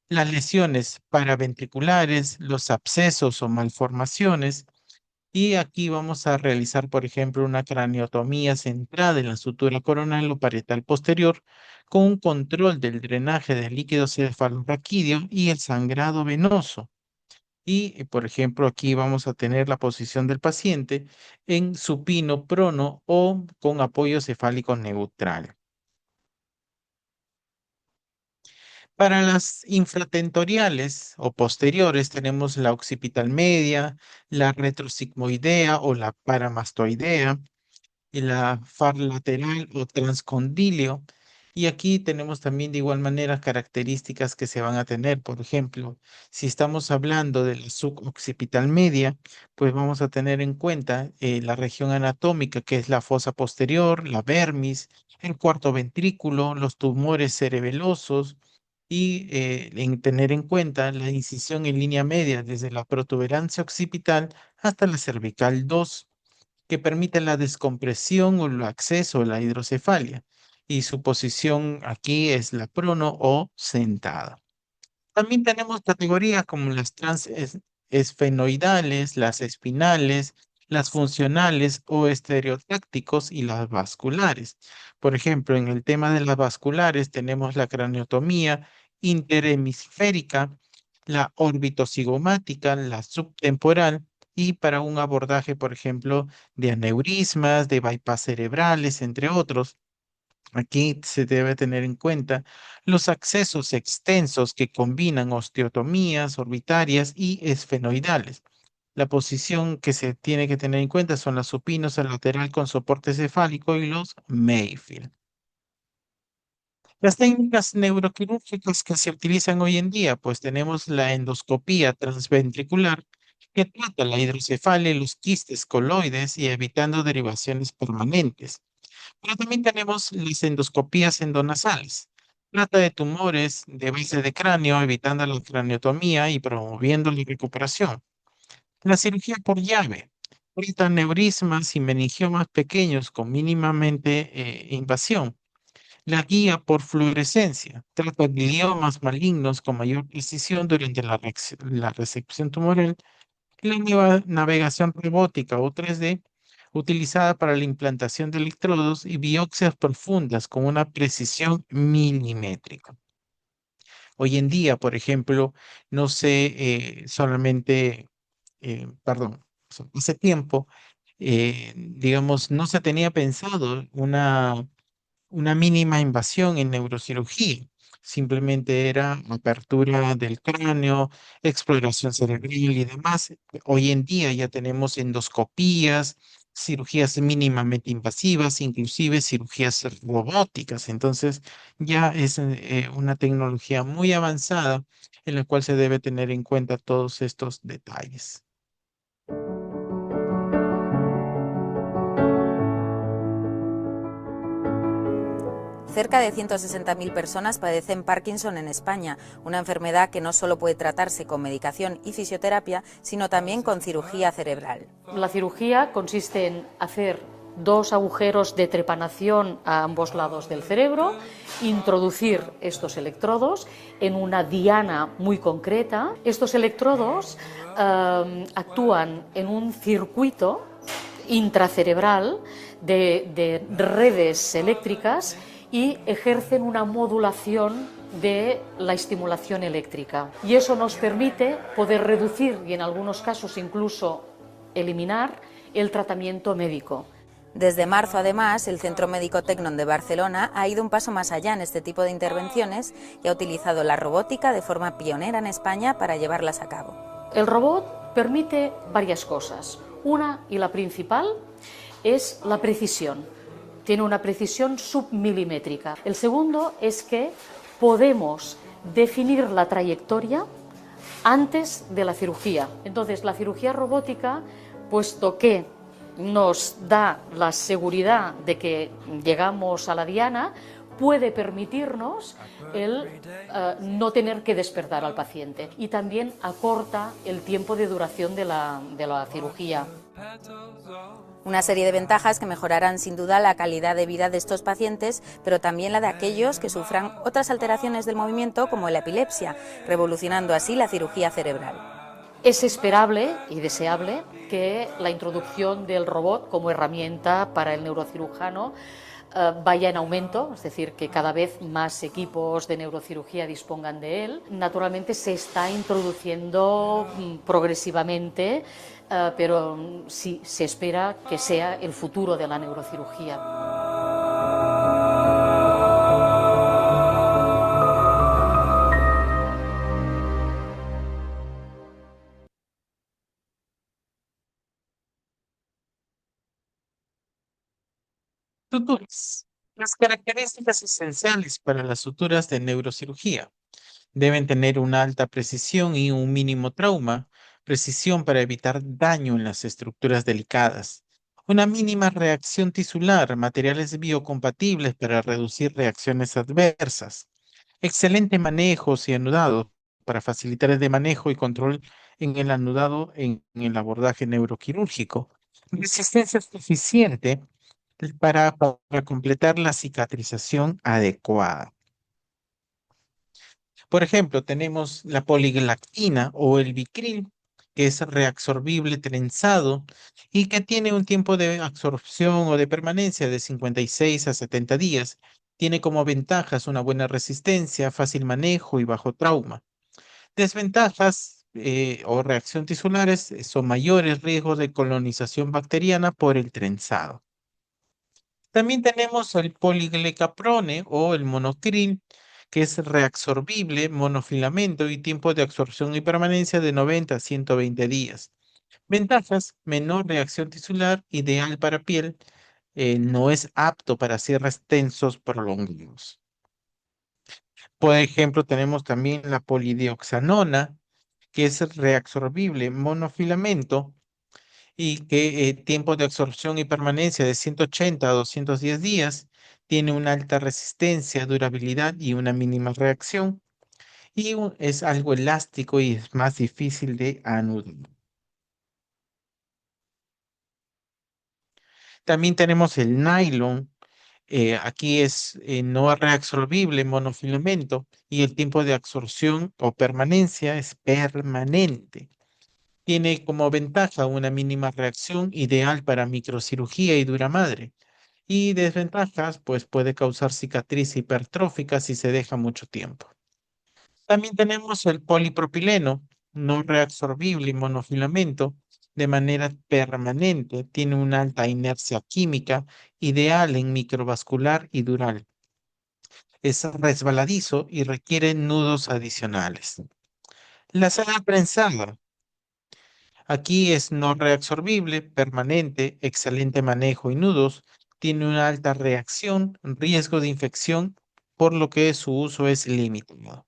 las lesiones paraventriculares, los abscesos o malformaciones. Y aquí vamos a realizar, por ejemplo, una craniotomía centrada en la sutura coronal o parietal posterior, con un control del drenaje del líquido cefalorraquídeo y el sangrado venoso. Y, por ejemplo, aquí vamos a tener la posición del paciente en supino prono o con apoyo cefálico neutral. Para las infratentoriales o posteriores tenemos la occipital media, la retrosigmoidea o la paramastoidea, y la far lateral o transcondilio. Y aquí tenemos también de igual manera características que se van a tener. Por ejemplo, si estamos hablando de la suboccipital media, pues vamos a tener en cuenta la región anatómica que es la fosa posterior, la vermis, el cuarto ventrículo, los tumores cerebelosos y en tener en cuenta la incisión en línea media desde la protuberancia occipital hasta la cervical 2 que permite la descompresión o el acceso a la hidrocefalia. Y su posición aquí es la prono o sentada. También tenemos categorías como las transesfenoidales, las espinales, las funcionales o estereotácticos y las vasculares. Por ejemplo, en el tema de las vasculares tenemos la craniotomía interhemisférica, la orbitocigomática, la subtemporal y para un abordaje, por ejemplo, de aneurismas, de bypass cerebrales, entre otros. Aquí se debe tener en cuenta los accesos extensos que combinan osteotomías orbitarias y esfenoidales. La posición que se tiene que tener en cuenta son las supinos al lateral con soporte cefálico y los Mayfield. Las técnicas neuroquirúrgicas que se utilizan hoy en día, pues tenemos la endoscopía transventricular, que trata la hidrocefalia y los quistes coloides y evitando derivaciones permanentes. Pero también tenemos las endoscopías endonasales. Trata de tumores de base de cráneo, evitando la craniotomía y promoviendo la recuperación. La cirugía por llave. Trata neurismas y meningiomas pequeños con mínimamente invasión. La guía por fluorescencia trata gliomas malignos con mayor precisión durante la resección tumoral. Y la nueva navegación robótica o 3D utilizada para la implantación de electrodos y biopsias profundas con una precisión milimétrica. Hoy en día, por ejemplo, no sé, perdón, hace tiempo, digamos, no se tenía pensado una mínima invasión en neurocirugía. Simplemente era apertura del cráneo, exploración cerebral y demás. Hoy en día ya tenemos endoscopías, cirugías mínimamente invasivas, inclusive cirugías robóticas. Entonces ya es una tecnología muy avanzada en la cual se debe tener en cuenta todos estos detalles. Cerca de 160.000 personas padecen Parkinson en España, una enfermedad que no solo puede tratarse con medicación y fisioterapia, sino también con cirugía cerebral. La cirugía consiste en hacer 2 agujeros de trepanación a ambos lados del cerebro, introducir estos electrodos en una diana muy concreta. Estos electrodos actúan en un circuito intracerebral de redes eléctricas y ejercen una modulación de la estimulación eléctrica. Y eso nos permite poder reducir y en algunos casos incluso eliminar el tratamiento médico. Desde marzo, además, el Centro Médico Tecnon de Barcelona ha ido un paso más allá en este tipo de intervenciones y ha utilizado la robótica de forma pionera en España para llevarlas a cabo. El robot permite varias cosas. Una, y la principal, es la precisión. Tiene una precisión submilimétrica. El segundo es que podemos definir la trayectoria antes de la cirugía. Entonces, la cirugía robótica, puesto que nos da la seguridad de que llegamos a la diana, puede permitirnos el no tener que despertar al paciente y también acorta el tiempo de duración de la cirugía. Una serie de ventajas que mejorarán sin duda la calidad de vida de estos pacientes, pero también la de aquellos que sufran otras alteraciones del movimiento como la epilepsia, revolucionando así la cirugía cerebral. Es esperable y deseable que la introducción del robot como herramienta para el neurocirujano vaya en aumento, es decir, que cada vez más equipos de neurocirugía dispongan de él. Naturalmente se está introduciendo progresivamente, pero sí se espera que sea el futuro de la neurocirugía. Suturas. Las características esenciales para las suturas de neurocirugía deben tener una alta precisión y un mínimo trauma, precisión para evitar daño en las estructuras delicadas, una mínima reacción tisular, materiales biocompatibles para reducir reacciones adversas, excelente manejo y anudado para facilitar el de manejo y control en el anudado en el abordaje neuroquirúrgico, resistencia suficiente para completar la cicatrización adecuada. Por ejemplo, tenemos la poliglactina o el Vicryl, que es reabsorbible trenzado y que tiene un tiempo de absorción o de permanencia de 56 a 70 días. Tiene como ventajas una buena resistencia, fácil manejo y bajo trauma. Desventajas o reacción tisulares son mayores riesgos de colonización bacteriana por el trenzado. También tenemos el poliglecaprone o el monocril, que es reabsorbible, monofilamento y tiempo de absorción y permanencia de 90 a 120 días. Ventajas: menor reacción tisular, ideal para piel, no es apto para cierres tensos prolongados. Por ejemplo, tenemos también la polidioxanona, que es reabsorbible, monofilamento y que tiempo de absorción y permanencia de 180 a 210 días, tiene una alta resistencia, durabilidad y una mínima reacción, y es algo elástico y es más difícil de anudar. También tenemos el nylon. Aquí es no reabsorbible, monofilamento, y el tiempo de absorción o permanencia es permanente. Tiene como ventaja una mínima reacción, ideal para microcirugía y dura madre. Y desventajas, pues puede causar cicatriz hipertrófica si se deja mucho tiempo. También tenemos el polipropileno, no reabsorbible y monofilamento de manera permanente. Tiene una alta inercia química, ideal en microvascular y dural. Es resbaladizo y requiere nudos adicionales. La seda prensada. Aquí es no reabsorbible, permanente, excelente manejo y nudos. Tiene una alta reacción, riesgo de infección, por lo que su uso es limitado.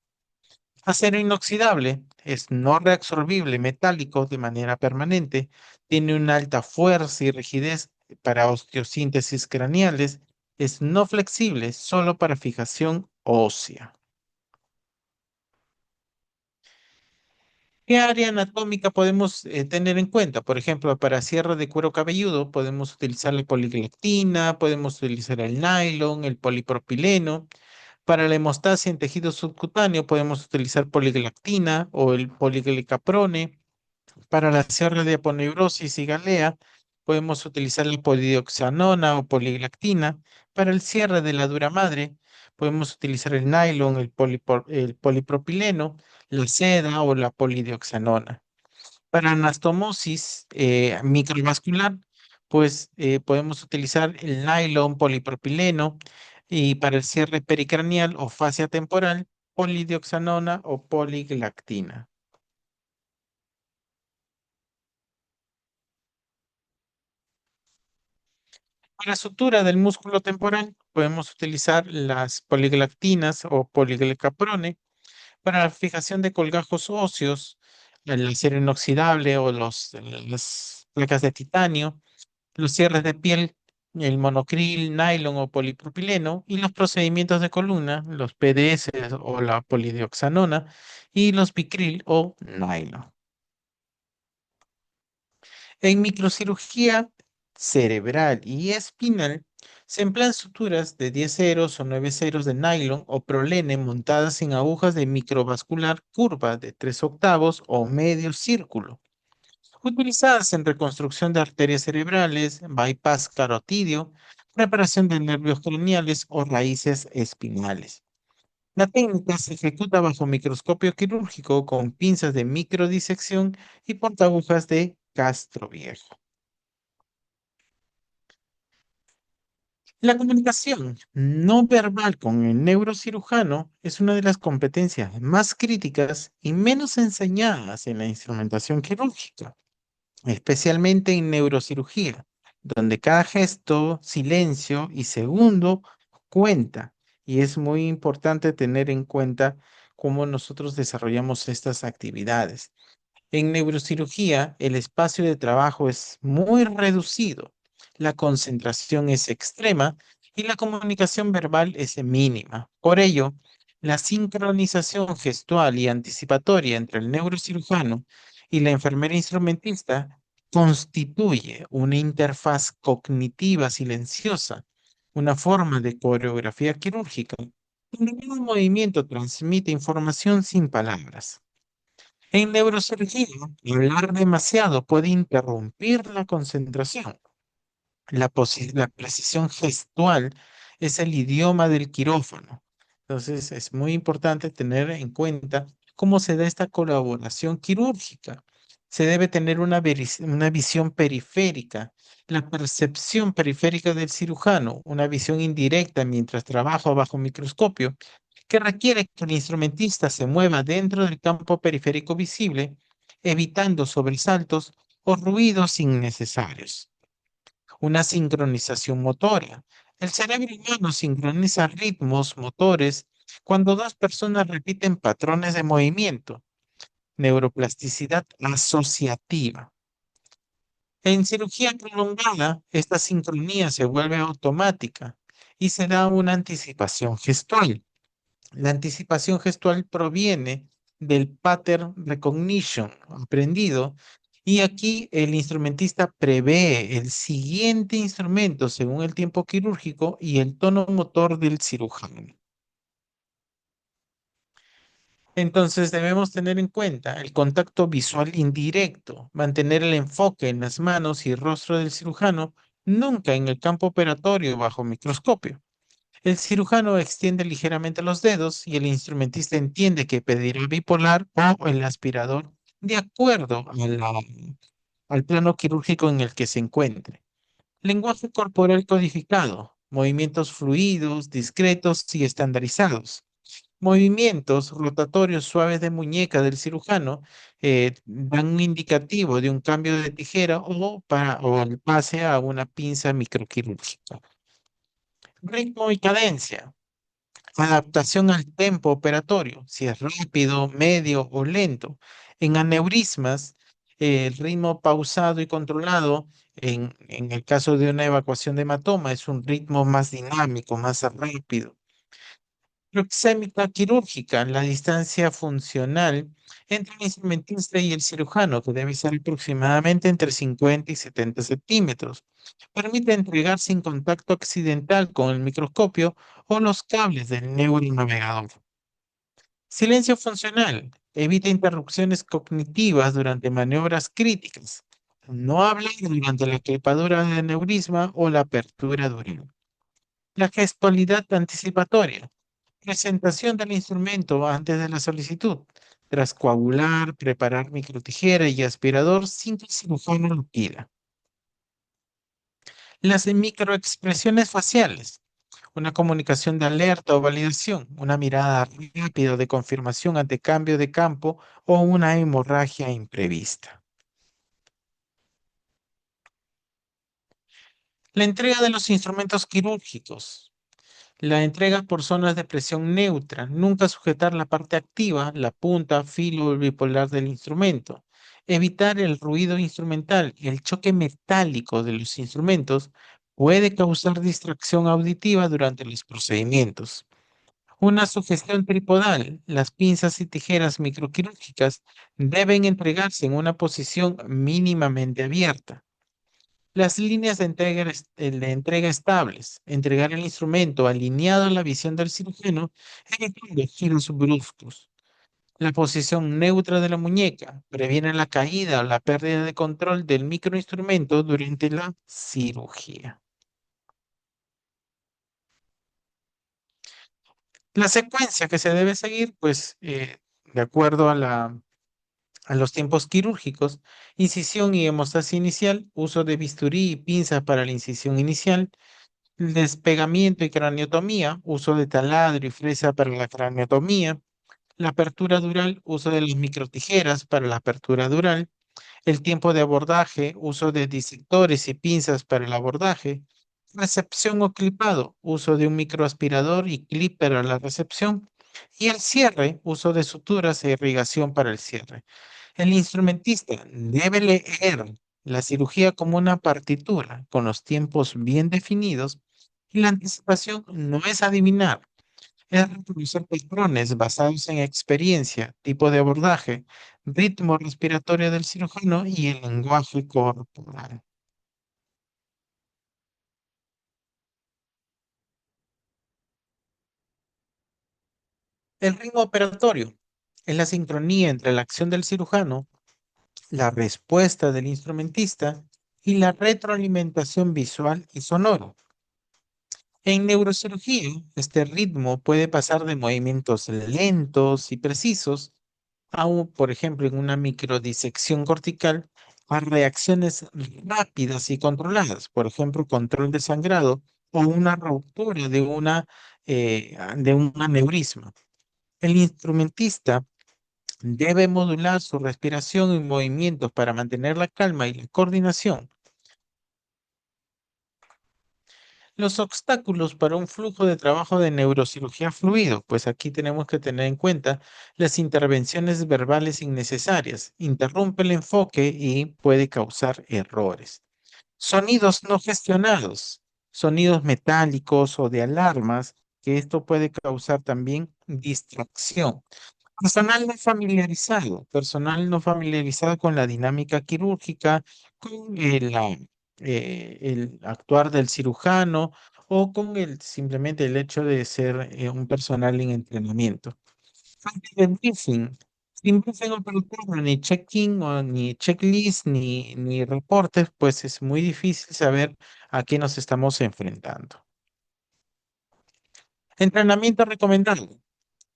Acero inoxidable es no reabsorbible, metálico de manera permanente. Tiene una alta fuerza y rigidez para osteosíntesis craneales. Es no flexible, solo para fijación ósea. ¿Qué área anatómica podemos tener en cuenta? Por ejemplo, para cierre de cuero cabelludo podemos utilizar la poliglactina, podemos utilizar el nylon, el polipropileno. Para la hemostasia en tejido subcutáneo podemos utilizar poliglactina o el poliglicaprone. Para la cierre de aponeurosis y galea podemos utilizar la polidioxanona o poliglactina. Para el cierre de la dura madre podemos utilizar el nylon, el polipropileno, la seda o la polidioxanona. Para anastomosis microvascular, pues podemos utilizar el nylon, polipropileno, y para el cierre pericranial o fascia temporal, polidioxanona o poliglactina. Para sutura del músculo temporal, podemos utilizar las poliglactinas o poliglicaprone. Para la fijación de colgajos óseos, el acero inoxidable o las placas de titanio, los cierres de piel, el monocril, nylon o polipropileno, y los procedimientos de columna, los PDS o la polidioxanona, y los bicril o nylon. En microcirugía cerebral y espinal se emplean suturas de 10 ceros o 9 ceros de nylon o prolene montadas en agujas de microvascular curva de 3 octavos o medio círculo, utilizadas en reconstrucción de arterias cerebrales, bypass carotidio, reparación de nervios craneales o raíces espinales. La técnica se ejecuta bajo microscopio quirúrgico con pinzas de microdisección y portaagujas de Castro Viejo. La comunicación no verbal con el neurocirujano es una de las competencias más críticas y menos enseñadas en la instrumentación quirúrgica, especialmente en neurocirugía, donde cada gesto, silencio y segundo cuenta. Y es muy importante tener en cuenta cómo nosotros desarrollamos estas actividades. En neurocirugía, el espacio de trabajo es muy reducido, la concentración es extrema y la comunicación verbal es mínima. Por ello, la sincronización gestual y anticipatoria entre el neurocirujano y la enfermera instrumentista constituye una interfaz cognitiva silenciosa, una forma de coreografía quirúrgica, donde cada movimiento transmite información sin palabras. En neurocirugía, hablar demasiado puede interrumpir la concentración. La precisión gestual es el idioma del quirófano. Entonces, es muy importante tener en cuenta cómo se da esta colaboración quirúrgica. Se debe tener una visión periférica, la percepción periférica del cirujano, una visión indirecta mientras trabaja bajo microscopio, que requiere que el instrumentista se mueva dentro del campo periférico visible, evitando sobresaltos o ruidos innecesarios. Una sincronización motora. El cerebro humano sincroniza ritmos motores cuando dos personas repiten patrones de movimiento. Neuroplasticidad asociativa. En cirugía prolongada, esta sincronía se vuelve automática y se da una anticipación gestual. La anticipación gestual proviene del pattern recognition aprendido y aquí el instrumentista prevé el siguiente instrumento según el tiempo quirúrgico y el tono motor del cirujano. Entonces debemos tener en cuenta el contacto visual indirecto, mantener el enfoque en las manos y rostro del cirujano, nunca en el campo operatorio bajo microscopio. El cirujano extiende ligeramente los dedos y el instrumentista entiende que pedirá bipolar o el aspirador de acuerdo al plano quirúrgico en el que se encuentre. Lenguaje corporal codificado, movimientos fluidos, discretos y estandarizados. Movimientos rotatorios suaves de muñeca del cirujano dan un indicativo de un cambio de tijera o el pase a una pinza microquirúrgica. Ritmo y cadencia. Adaptación al tempo operatorio, si es rápido, medio o lento. En aneurismas, el ritmo pausado y controlado, en el caso de una evacuación de hematoma, es un ritmo más dinámico, más rápido. Proxémica quirúrgica, la distancia funcional entre el instrumentista y el cirujano, que debe ser aproximadamente entre 50 y 70 centímetros. Permite entregar sin contacto accidental con el microscopio o los cables del neuronavegador. Silencio funcional. Evita interrupciones cognitivas durante maniobras críticas. No hablar durante la clipadura del aneurisma o la apertura dural. La gestualidad anticipatoria. Presentación del instrumento antes de la solicitud. Tras coagular, preparar microtijera y aspirador sin que el cirujano lo pida. Las microexpresiones faciales. Una comunicación de alerta o validación. Una mirada rápida de confirmación ante cambio de campo o una hemorragia imprevista. La entrega de los instrumentos quirúrgicos. La entrega por zonas de presión neutra. Nunca sujetar la parte activa, la punta, filo o bipolar del instrumento. Evitar el ruido instrumental. El choque metálico de los instrumentos puede causar distracción auditiva durante los procedimientos. Una sugestión tripodal. Las pinzas y tijeras microquirúrgicas deben entregarse en una posición mínimamente abierta. Las líneas de entrega estables. Entregar el instrumento alineado a la visión del cirujano, evitando giros bruscos. La posición neutra de la muñeca previene la caída o la pérdida de control del microinstrumento durante la cirugía. La secuencia que se debe seguir, pues, de acuerdo a los tiempos quirúrgicos, incisión y hemostasia inicial, uso de bisturí y pinza para la incisión inicial, despegamiento y craniotomía, uso de taladro y fresa para la craniotomía, la apertura dural, uso de las microtijeras para la apertura dural, el tiempo de abordaje, uso de disectores y pinzas para el abordaje, recepción o clipado, uso de un microaspirador y clip para la recepción, y el cierre, uso de suturas e irrigación para el cierre. El instrumentista debe leer la cirugía como una partitura con los tiempos bien definidos y la anticipación no es adivinar, es reconocer patrones basados en experiencia, tipo de abordaje, ritmo respiratorio del cirujano y el lenguaje corporal. El ritmo operatorio es la sincronía entre la acción del cirujano, la respuesta del instrumentista y la retroalimentación visual y sonora. En neurocirugía, este ritmo puede pasar de movimientos lentos y precisos por ejemplo, en una microdisección cortical, a reacciones rápidas y controladas, por ejemplo, control de sangrado o una ruptura de un aneurisma. El instrumentista debe modular su respiración y movimientos para mantener la calma y la coordinación. Los obstáculos para un flujo de trabajo de neurocirugía fluido, pues aquí tenemos que tener en cuenta las intervenciones verbales innecesarias, interrumpe el enfoque y puede causar errores. Sonidos no gestionados, sonidos metálicos o de alarmas, que esto puede causar también distracción. Personal no familiarizado con la dinámica quirúrgica, con el actuar del cirujano o con simplemente el hecho de ser un personal en entrenamiento. Falta de briefing. Sin briefing operatorio, ni check-in, ni checklist, ni reportes, pues es muy difícil saber a qué nos estamos enfrentando. Entrenamiento recomendado.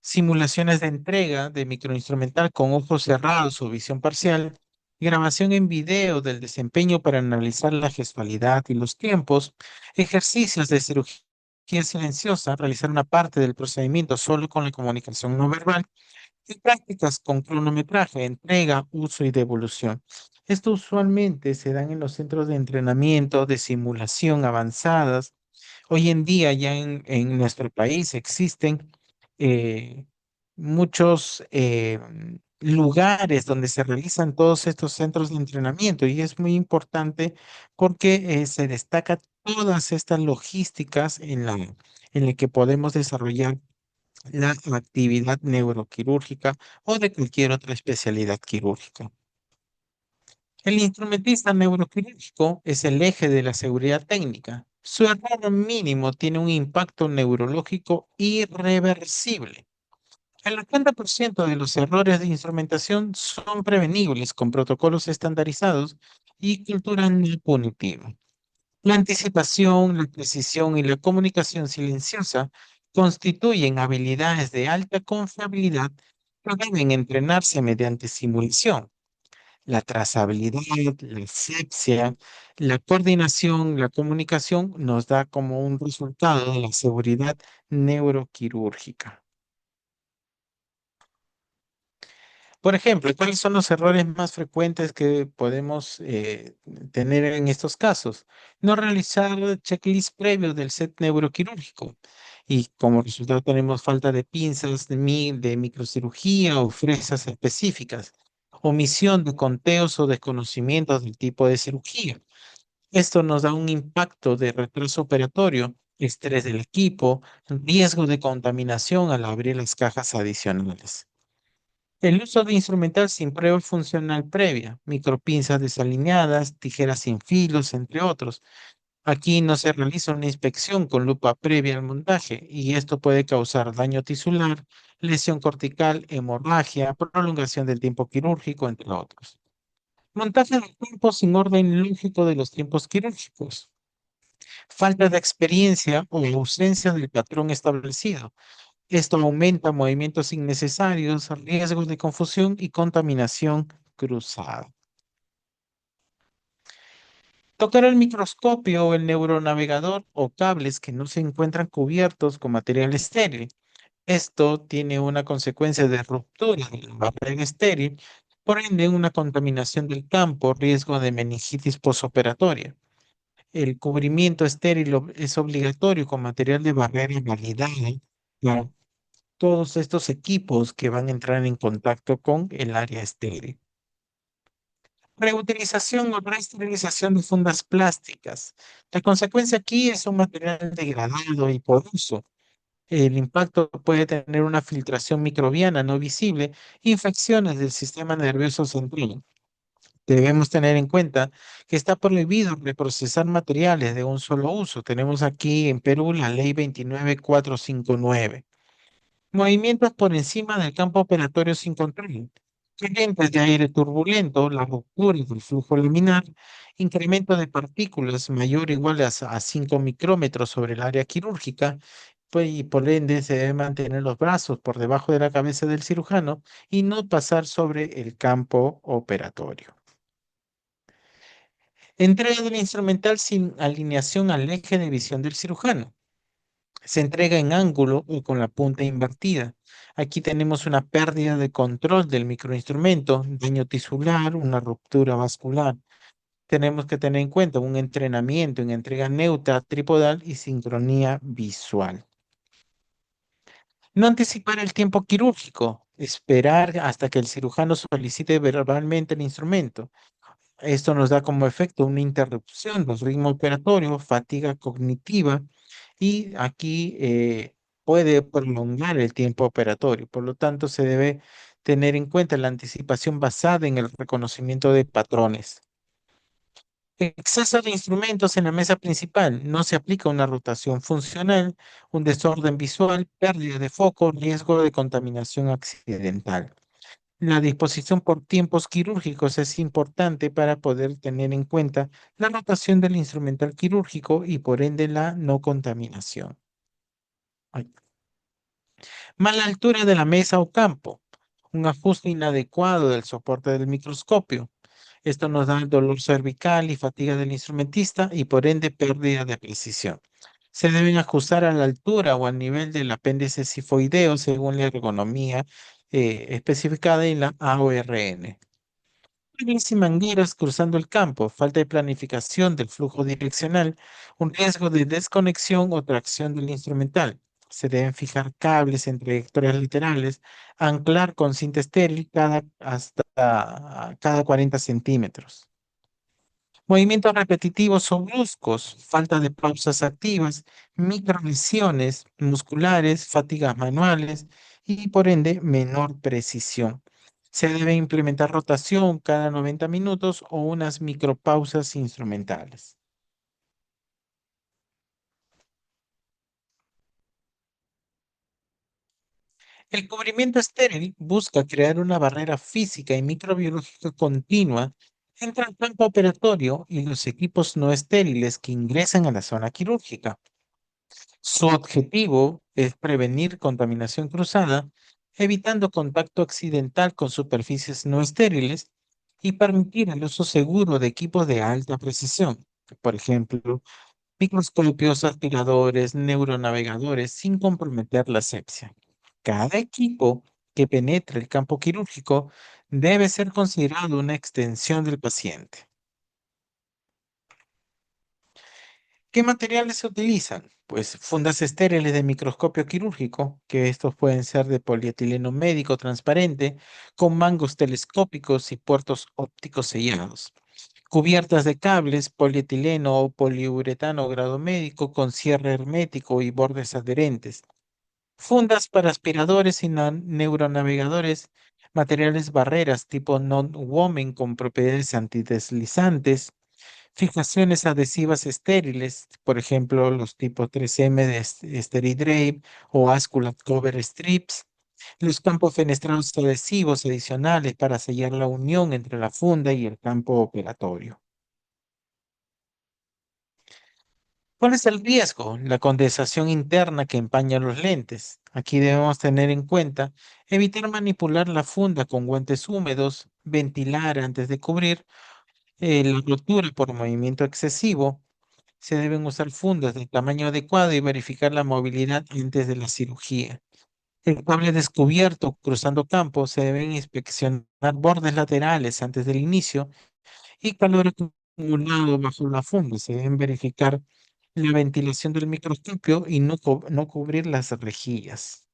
Simulaciones de entrega de microinstrumental con ojos cerrados o visión parcial, grabación en video del desempeño para analizar la gestualidad y los tiempos, ejercicios de cirugía silenciosa, realizar una parte del procedimiento solo con la comunicación no verbal y prácticas con cronometraje, entrega, uso y devolución. Esto usualmente se dan en los centros de entrenamiento de simulación avanzadas. Hoy en día ya en nuestro país existen eh, muchos lugares donde se realizan todos estos centros de entrenamiento y es muy importante porque se destaca todas estas logísticas en la que podemos desarrollar la actividad neuroquirúrgica o de cualquier otra especialidad quirúrgica. El instrumentista neuroquirúrgico es el eje de la seguridad técnica. Su error mínimo tiene un impacto neurológico irreversible. El 80% de los errores de instrumentación son prevenibles con protocolos estandarizados y cultura no punitiva. La anticipación, la precisión y la comunicación silenciosa constituyen habilidades de alta confiabilidad que deben entrenarse mediante simulación. La trazabilidad, la asepsia, la coordinación, la comunicación nos da como un resultado de la seguridad neuroquirúrgica. Por ejemplo, ¿cuáles son los errores más frecuentes que podemos tener en estos casos? No realizar checklist previos del set neuroquirúrgico y como resultado tenemos falta de pinzas de microcirugía o fresas específicas, omisión de conteos o desconocimientos del tipo de cirugía. Esto nos da un impacto de retraso operatorio, estrés del equipo, riesgo de contaminación al abrir las cajas adicionales. El uso de instrumental sin prueba funcional previa, micropinzas desalineadas, tijeras sin filos, entre otros. Aquí no se realiza una inspección con lupa previa al montaje y esto puede causar daño tisular, lesión cortical, hemorragia, prolongación del tiempo quirúrgico, entre otros. Montaje de tiempo sin orden lógico de los tiempos quirúrgicos. Falta de experiencia o ausencia del patrón establecido. Esto aumenta movimientos innecesarios, riesgos de confusión y contaminación cruzada. Tocar el microscopio o el neuronavegador o cables que no se encuentran cubiertos con material estéril. Esto tiene una consecuencia de ruptura de la barrera estéril, por ende una contaminación del campo, riesgo de meningitis posoperatoria. El cubrimiento estéril es obligatorio con material de barrera validado para todos estos equipos que van a entrar en contacto con el área estéril. Reutilización o reesterilización de fundas plásticas. La consecuencia aquí es un material degradado y poroso. El impacto puede tener una filtración microbiana no visible, infecciones del sistema nervioso central. Debemos tener en cuenta que está prohibido reprocesar materiales de un solo uso. Tenemos aquí en Perú la ley 29459. Movimientos por encima del campo operatorio sin control. Corrientes de aire turbulento, la ruptura del flujo laminar, incremento de partículas mayor o igual a 5 micrómetros sobre el área quirúrgica y por ende se debe mantener los brazos por debajo de la cabeza del cirujano y no pasar sobre el campo operatorio. Entrega del instrumental sin alineación al eje de visión del cirujano. Se entrega en ángulo o con la punta invertida. Aquí tenemos una pérdida de control del microinstrumento, daño tisular, una ruptura vascular. Tenemos que tener en cuenta un entrenamiento en entrega neutra, tripodal y sincronía visual. No anticipar el tiempo quirúrgico, esperar hasta que el cirujano solicite verbalmente el instrumento. Esto nos da como efecto una interrupción del ritmo operatorio, fatiga cognitiva y aquí puede prolongar el tiempo operatorio. Por lo tanto, se debe tener en cuenta la anticipación basada en el reconocimiento de patrones. Exceso de instrumentos en la mesa principal. No se aplica una rotación funcional, un desorden visual, pérdida de foco, riesgo de contaminación accidental. La disposición por tiempos quirúrgicos es importante para poder tener en cuenta la rotación del instrumental quirúrgico y por ende la no contaminación. Ay. Mala altura de la mesa o campo. Un ajuste inadecuado del soporte del microscopio. Esto nos da dolor cervical y fatiga del instrumentista y por ende pérdida de precisión. Se deben ajustar a la altura o al nivel del apéndice cifoideo según la ergonomía especificada en la AORN. Cables y mangueras cruzando el campo, falta de planificación del flujo direccional, un riesgo de desconexión o tracción del instrumental. Se deben fijar cables en trayectorias laterales, anclar con cinta estéril hasta cada 40 centímetros. Movimientos repetitivos o bruscos, falta de pausas activas, microlesiones musculares, fatigas manuales y por ende menor precisión. Se debe implementar rotación cada 90 minutos o unas micropausas instrumentales. El cubrimiento estéril busca crear una barrera física y microbiológica continua entre el campo operatorio y los equipos no estériles que ingresan a la zona quirúrgica. Su objetivo es prevenir contaminación cruzada, evitando contacto accidental con superficies no estériles y permitir el uso seguro de equipos de alta precisión, por ejemplo, microscopios, aspiradores, neuronavegadores, sin comprometer la asepsia. Cada equipo que penetre el campo quirúrgico debe ser considerado una extensión del paciente. ¿Qué materiales se utilizan? Pues fundas estériles de microscopio quirúrgico, que estos pueden ser de polietileno médico transparente, con mangos telescópicos y puertos ópticos sellados. Cubiertas de cables, polietileno o poliuretano grado médico con cierre hermético y bordes adherentes. Fundas para aspiradores y neuronavegadores, materiales barreras tipo non-woven con propiedades antideslizantes. Fijaciones adhesivas estériles, por ejemplo, los tipos 3M de Steri-Drape o Asculate Cover Strips. Los campos fenestrados adhesivos adicionales para sellar la unión entre la funda y el campo operatorio. ¿Cuál es el riesgo? La condensación interna que empaña los lentes. Aquí debemos tener en cuenta evitar manipular la funda con guantes húmedos, ventilar antes de cubrir, la rotura por movimiento excesivo. Se deben usar fundas de tamaño adecuado y verificar la movilidad antes de la cirugía. El cable descubierto cruzando campos se deben inspeccionar bordes laterales antes del inicio y calor acumulado bajo la funda. Se deben verificar la ventilación del microscopio y no cubrir las rejillas.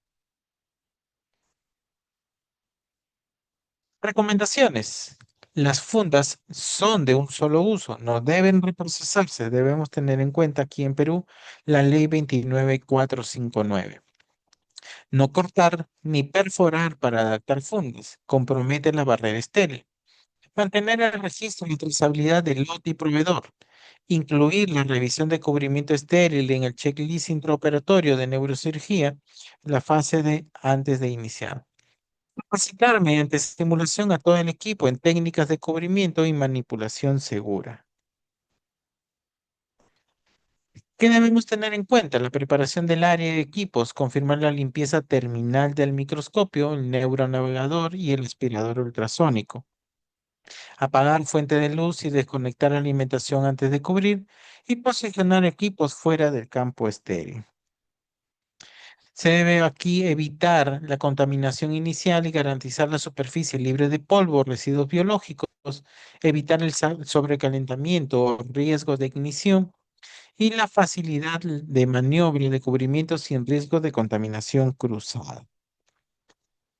Recomendaciones. Las fundas son de un solo uso, no deben reprocesarse. Debemos tener en cuenta aquí en Perú la ley 29459. No cortar ni perforar para adaptar fundas. Compromete la barrera estéril. Mantener el registro y trazabilidad del lote y proveedor. Incluir la revisión de cubrimiento estéril en el checklist intraoperatorio de neurocirugía, la fase de antes de iniciar. Capacitar mediante estimulación a todo el equipo en técnicas de cubrimiento y manipulación segura. ¿Qué debemos tener en cuenta? La preparación del área de equipos, confirmar la limpieza terminal del microscopio, el neuronavegador y el aspirador ultrasónico. Apagar fuente de luz y desconectar alimentación antes de cubrir y posicionar equipos fuera del campo estéril. Se debe aquí evitar la contaminación inicial y garantizar la superficie libre de polvo o residuos biológicos, evitar el sobrecalentamiento o riesgo de ignición y la facilidad de maniobra y de cubrimiento sin riesgo de contaminación cruzada.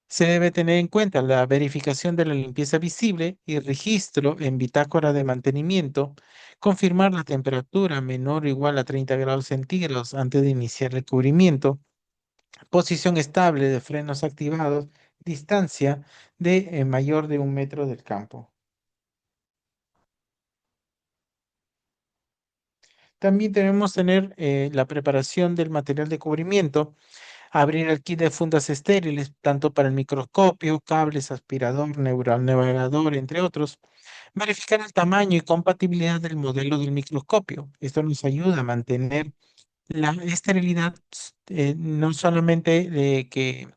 Se debe tener en cuenta la verificación de la limpieza visible y registro en bitácora de mantenimiento, confirmar la temperatura menor o igual a 30 grados centígrados antes de iniciar el cubrimiento, posición estable de frenos activados, distancia de mayor de 1 metro del campo. También debemos tener la preparación del material de cubrimiento, abrir el kit de fundas estériles, tanto para el microscopio, cables, aspirador, navegador, entre otros. Verificar el tamaño y compatibilidad del modelo del microscopio. Esto nos ayuda a mantener la esterilidad, no solamente de que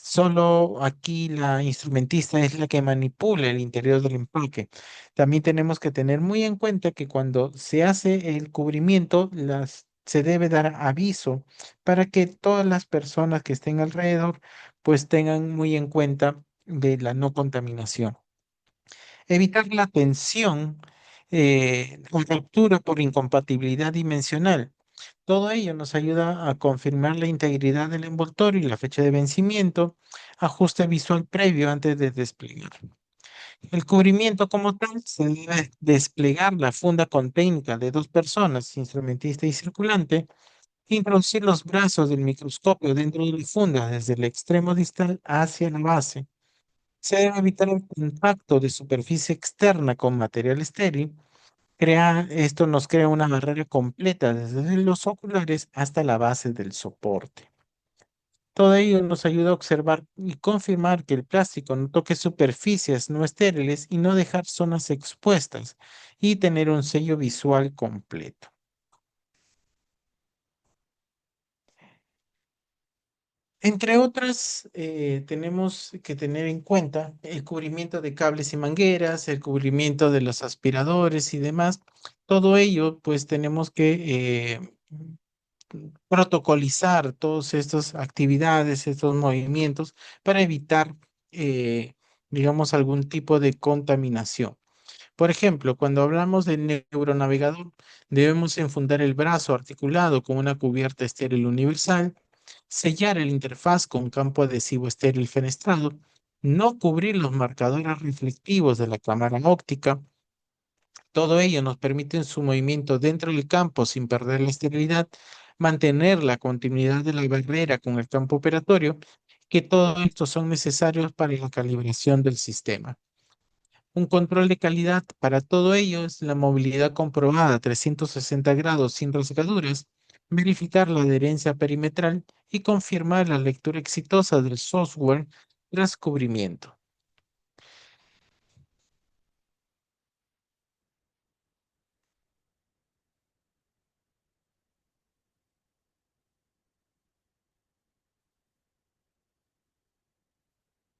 solo aquí la instrumentista es la que manipula el interior del empaque. También tenemos que tener muy en cuenta que cuando se hace el cubrimiento, se debe dar aviso para que todas las personas que estén alrededor pues tengan muy en cuenta de la no contaminación. Evitar la tensión o ruptura por incompatibilidad dimensional. Todo ello nos ayuda a confirmar la integridad del envoltorio y la fecha de vencimiento, ajuste visual previo antes de desplegar. El cubrimiento como tal se debe desplegar la funda con técnica de 2 personas, instrumentista y circulante, introducir los brazos del microscopio dentro de la funda desde el extremo distal hacia la base. Se debe evitar el contacto de superficie externa con material estéril. Esto nos crea una barrera completa desde los oculares hasta la base del soporte. Todo ello nos ayuda a observar y confirmar que el plástico no toque superficies no estériles y no dejar zonas expuestas y tener un sello visual completo. Entre otras, tenemos que tener en cuenta el cubrimiento de cables y mangueras, el cubrimiento de los aspiradores y demás. Todo ello, pues tenemos que protocolizar todas estas actividades, estos movimientos para evitar, eh, digamos, algún tipo de contaminación. Por ejemplo, cuando hablamos de neuronavegador, debemos enfundar el brazo articulado con una cubierta estéril universal, sellar el interfaz con campo adhesivo estéril fenestrado, no cubrir los marcadores reflectivos de la cámara óptica. Todo ello nos permite en su movimiento dentro del campo sin perder la esterilidad, mantener la continuidad de la barrera con el campo operatorio, que todo esto son necesarios para la calibración del sistema. Un control de calidad para todo ello es la movilidad comprobada a 360 grados sin rasgaduras, verificar la adherencia perimetral y confirmar la lectura exitosa del software tras cubrimiento.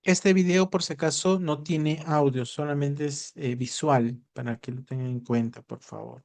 Este video, por si acaso, no tiene audio, solamente es visual, para que lo tengan en cuenta, por favor.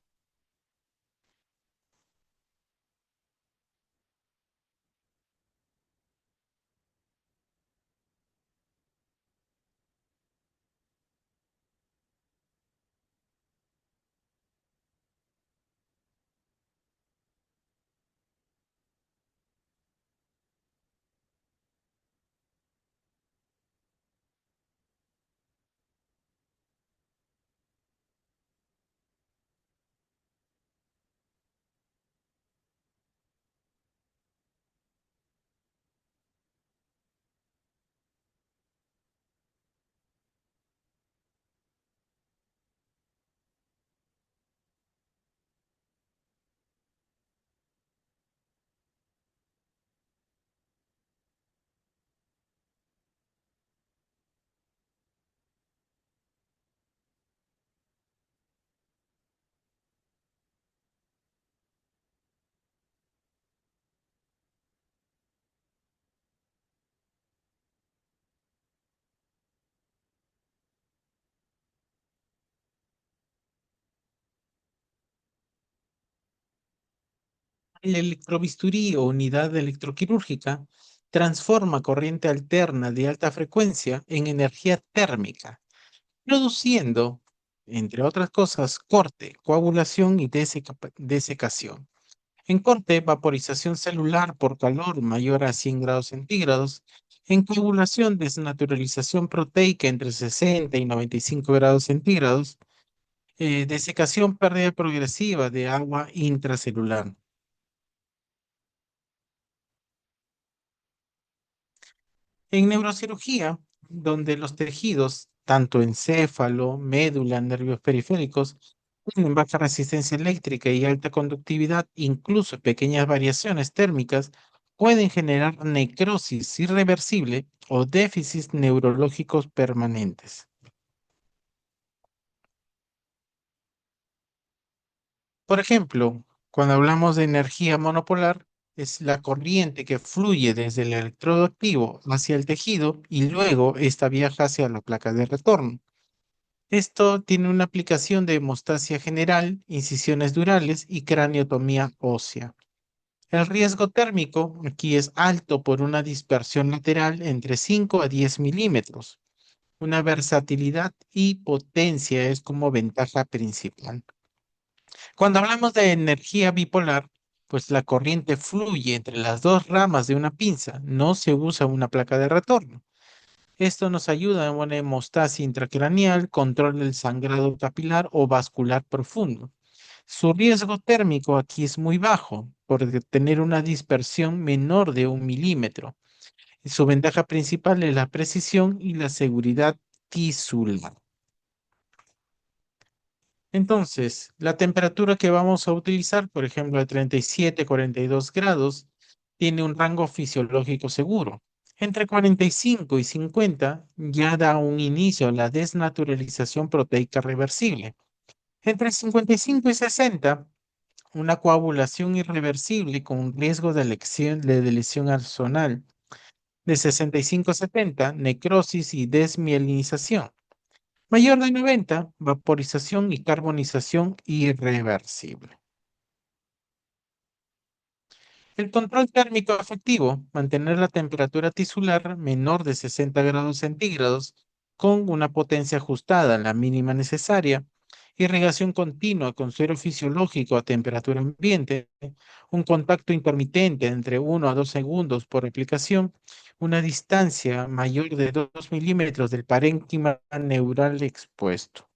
El electrobisturí o unidad electroquirúrgica transforma corriente alterna de alta frecuencia en energía térmica, produciendo, entre otras cosas, corte, coagulación y desecación. En corte, vaporización celular por calor mayor a 100 grados centígrados. En coagulación, desnaturalización proteica entre 60 y 95 grados centígrados. Desecación, pérdida progresiva de agua intracelular. En neurocirugía, donde los tejidos, tanto encéfalo, médula, nervios periféricos, tienen baja resistencia eléctrica y alta conductividad, incluso pequeñas variaciones térmicas pueden generar necrosis irreversible o déficits neurológicos permanentes. Por ejemplo, cuando hablamos de energía monopolar, es la corriente que fluye desde el electrodo activo hacia el tejido y luego esta viaja hacia la placa de retorno. Esto tiene una aplicación de hemostasia general, incisiones durales y craniotomía ósea. El riesgo térmico aquí es alto por una dispersión lateral entre 5 a 10 milímetros. Una versatilidad y potencia es como ventaja principal. Cuando hablamos de energía bipolar, pues la corriente fluye entre las dos ramas de una pinza, no se usa una placa de retorno. Esto nos ayuda en una hemostasia intracraneal, control del sangrado capilar o vascular profundo. Su riesgo térmico aquí es muy bajo, por tener una dispersión menor de 1 milímetro. Su ventaja principal es la precisión y la seguridad tisular. Entonces, la temperatura que vamos a utilizar, por ejemplo, de 37 a 42 grados, tiene un rango fisiológico seguro. Entre 45 y 50 ya da un inicio a la desnaturalización proteica reversible. Entre 55 y 60, una coagulación irreversible con un riesgo de lesión axonal. De 65 a 70, necrosis y desmielinización. Mayor de 90, vaporización y carbonización irreversible. El control térmico efectivo, mantener la temperatura tisular menor de 60 grados centígrados con una potencia ajustada, la mínima necesaria, irrigación continua con suero fisiológico a temperatura ambiente, un contacto intermitente entre 1 a 2 segundos por aplicación, una distancia mayor de 2 milímetros del parénquima neural expuesto.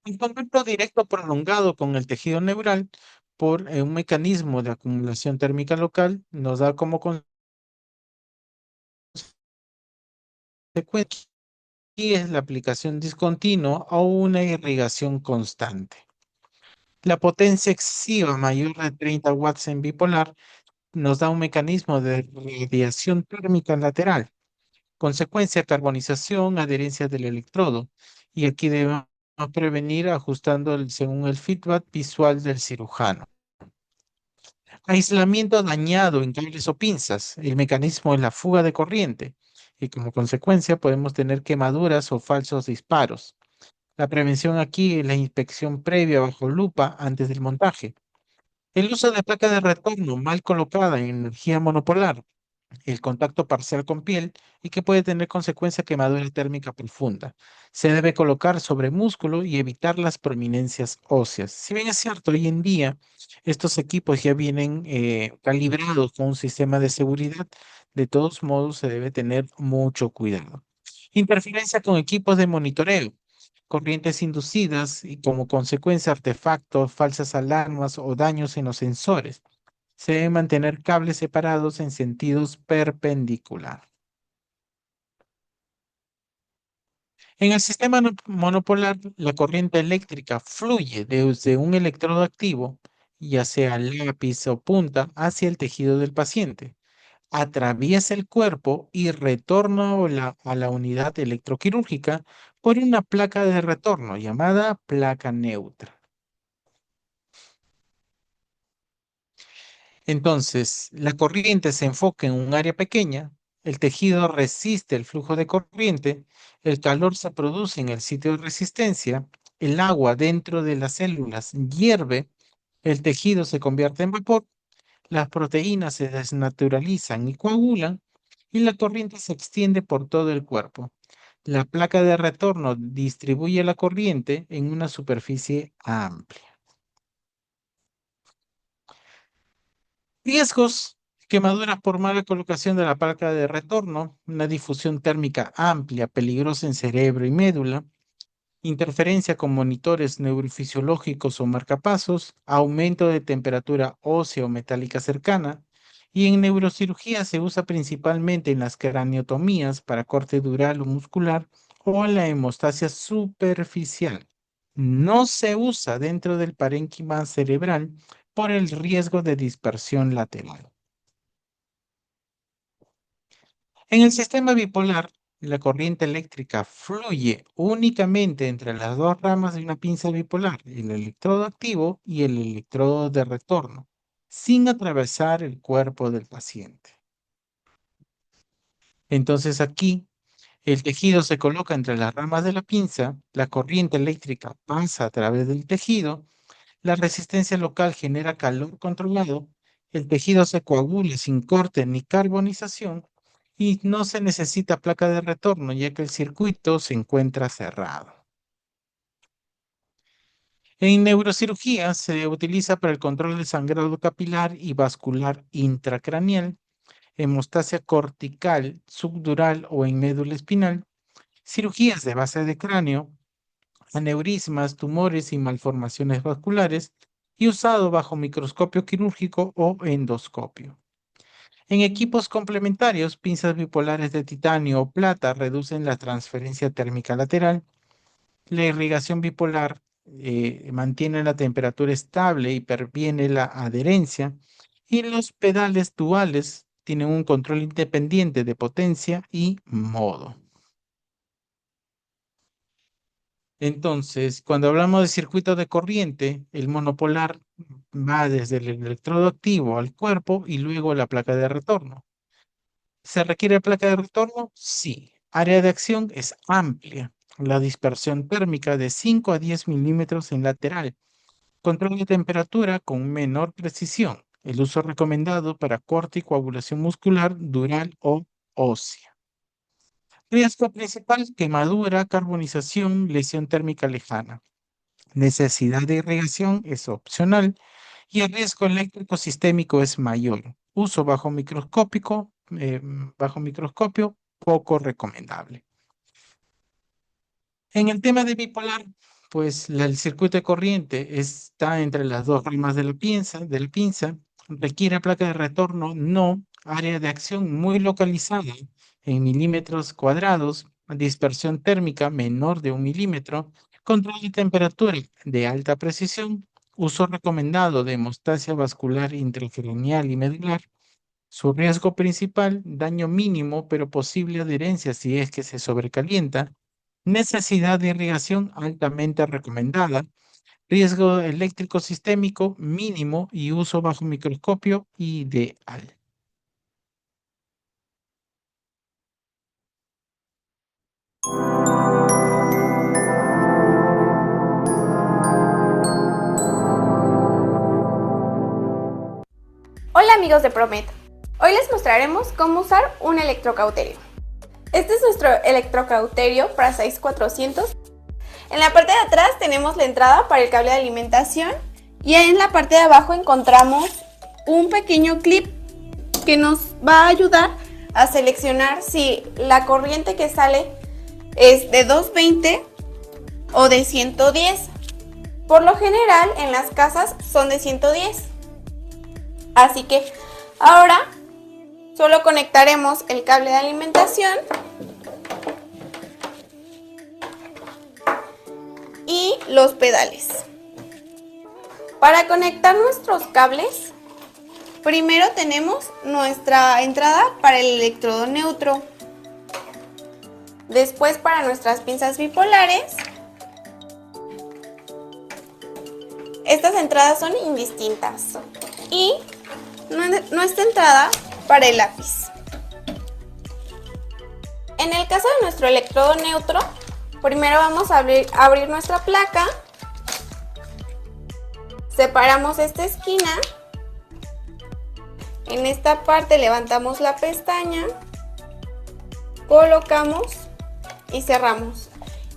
El contacto directo prolongado con el tejido neural por un mecanismo de acumulación térmica local nos da como consecuencia y es la aplicación discontinua o una irrigación constante. La potencia excesiva mayor de 30 watts en bipolar nos da un mecanismo de radiación térmica lateral. Consecuencia, carbonización, adherencia del electrodo. Y aquí debemos prevenir ajustando según el feedback visual del cirujano. Aislamiento dañado en cables o pinzas. El mecanismo es la fuga de corriente y como consecuencia podemos tener quemaduras o falsos disparos. La prevención aquí es la inspección previa bajo lupa antes del montaje. El uso de placa de retorno mal colocada en energía monopolar, el contacto parcial con piel y que puede tener consecuencia quemadura térmica profunda. Se debe colocar sobre músculo y evitar las prominencias óseas. Si bien es cierto, hoy en día estos equipos ya vienen calibrados con un sistema de seguridad, de todos modos se debe tener mucho cuidado. Interferencia con equipos de monitoreo, corrientes inducidas y como consecuencia artefactos, falsas alarmas o daños en los sensores. Se deben mantener cables separados en sentidos perpendicular. En el sistema monopolar, la corriente eléctrica fluye desde un electrodo activo, ya sea lápiz o punta, hacia el tejido del paciente. Atraviesa el cuerpo y retorna a la unidad electroquirúrgica por una placa de retorno llamada placa neutra. Entonces, la corriente se enfoca en un área pequeña, el tejido resiste el flujo de corriente, el calor se produce en el sitio de resistencia el agua dentro de las células hierve, el tejido se convierte en vapor, las proteínas se desnaturalizan y coagulan, y la corriente se extiende por todo el cuerpo. La placa de retorno distribuye la corriente en una superficie amplia. Riesgos: quemaduras por mala colocación de la placa de retorno, una difusión térmica amplia, peligrosa en cerebro y médula, interferencia con monitores neurofisiológicos o marcapasos, aumento de temperatura ósea o metálica cercana, y en neurocirugía se usa principalmente en las craniotomías para corte dural o muscular o en la hemostasia superficial. No se usa dentro del parénquima cerebral por el riesgo de dispersión lateral. En el sistema bipolar, la corriente eléctrica fluye únicamente entre las dos ramas de una pinza bipolar, el electrodo activo y el electrodo de retorno, sin atravesar el cuerpo del paciente. Entonces aquí, el tejido se coloca entre las ramas de la pinza, la corriente eléctrica pasa a través del tejido, la resistencia local genera calor controlado, el tejido se coagula sin corte ni carbonización, y no se necesita placa de retorno, ya que el circuito se encuentra cerrado. En neurocirugía se utiliza para el control del sangrado capilar y vascular intracraneal, hemostasia cortical, subdural o en médula espinal, cirugías de base de cráneo, aneurismas, tumores y malformaciones vasculares, y usado bajo microscopio quirúrgico o endoscopio. En equipos complementarios, pinzas bipolares de titanio o plata reducen la transferencia térmica lateral. La irrigación bipolar mantiene la temperatura estable y previene la adherencia. Y los pedales duales tienen un control independiente de potencia y modo. Entonces, cuando hablamos de circuito de corriente, el monopolar va desde el electrodo activo al cuerpo y luego a la placa de retorno. ¿Se requiere placa de retorno? Sí. Área de acción es amplia. La dispersión térmica de 5 a 10 milímetros en lateral. Control de temperatura con menor precisión. El uso recomendado para corte y coagulación muscular, dural o ósea. Riesgo principal: quemadura, carbonización, lesión térmica lejana. Necesidad de irrigación es opcional y el riesgo eléctrico sistémico es mayor. Uso bajo microscopio, poco recomendable. En el tema de bipolar, pues el circuito de corriente está entre las dos ramas de la pinza, requiere placa de retorno, no, área de acción muy localizada en milímetros cuadrados, dispersión térmica menor de 1 milímetro, control de temperatura de alta precisión, uso recomendado de hemostasia vascular intracraneal y medular. Su riesgo principal: daño mínimo pero posible adherencia si es que se sobrecalienta. Necesidad de irrigación altamente recomendada. Riesgo eléctrico sistémico mínimo y uso bajo microscopio ideal. Hola amigos de Promet, hoy les mostraremos cómo usar un electrocauterio. Este es nuestro electrocauterio Precise 400. En la parte de atrás tenemos la entrada para el cable de alimentación y en la parte de abajo encontramos un pequeño clip que nos va a ayudar a seleccionar si la corriente que sale es de 220 o de 110. Por lo general en las casas son de 110. Así que ahora solo conectaremos el cable de alimentación y los pedales. Para conectar nuestros cables, primero tenemos nuestra entrada para el electrodo neutro. Después para nuestras pinzas bipolares. Estas entradas son indistintas. Y nuestra entrada para el lápiz. En el caso de nuestro electrodo neutro, Primero vamos a abrir nuestra placa. Separamos esta esquina. En esta parte levantamos la pestaña, colocamos y cerramos.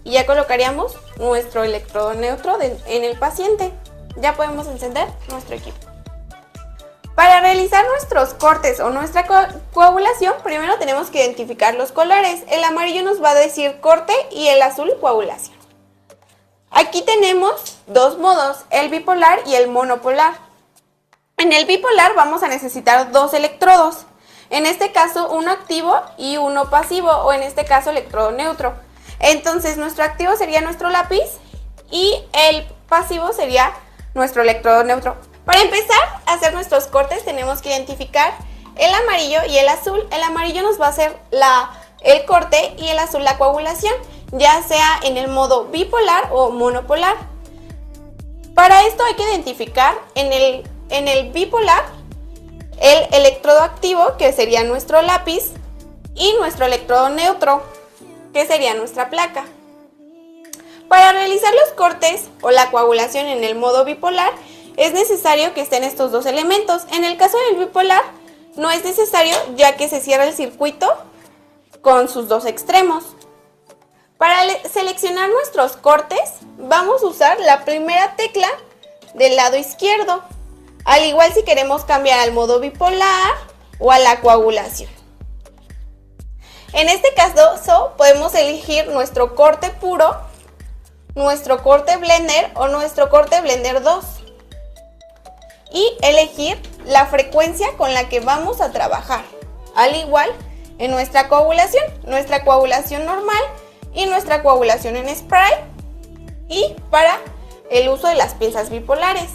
Y ya colocaríamos nuestro electrodo neutro en el paciente. Ya podemos encender nuestro equipo. Para realizar nuestros cortes o nuestra coagulación, primero tenemos que identificar los colores. El amarillo nos va a decir corte y el azul coagulación. Aquí tenemos dos modos, el bipolar y el monopolar. En el bipolar vamos a necesitar dos electrodos. En este caso uno activo y uno pasivo, o en este caso electrodo neutro. Entonces nuestro activo sería nuestro lápiz y el pasivo sería nuestro electrodo neutro. Para empezar a hacer nuestros cortes tenemos que identificar el amarillo y el azul. El amarillo nos va a hacer el corte y el azul la coagulación, ya sea en el modo bipolar o monopolar. Para esto hay que identificar en el bipolar el electrodo activo, que sería nuestro lápiz, y nuestro electrodo neutro, que sería nuestra placa. Para realizar los cortes o la coagulación en el modo bipolar es necesario que estén estos dos elementos. En el caso del bipolar no es necesario, ya que se cierra el circuito con sus dos extremos. Para seleccionar nuestros cortes vamos a usar la primera tecla del lado izquierdo, al igual si queremos cambiar al modo bipolar o a la coagulación. En este caso podemos elegir nuestro corte puro, nuestro corte blender o nuestro corte blender 2 y elegir la frecuencia con la que vamos a trabajar, al igual en nuestra coagulación normal y nuestra coagulación en spray, y para el uso de las pinzas bipolares.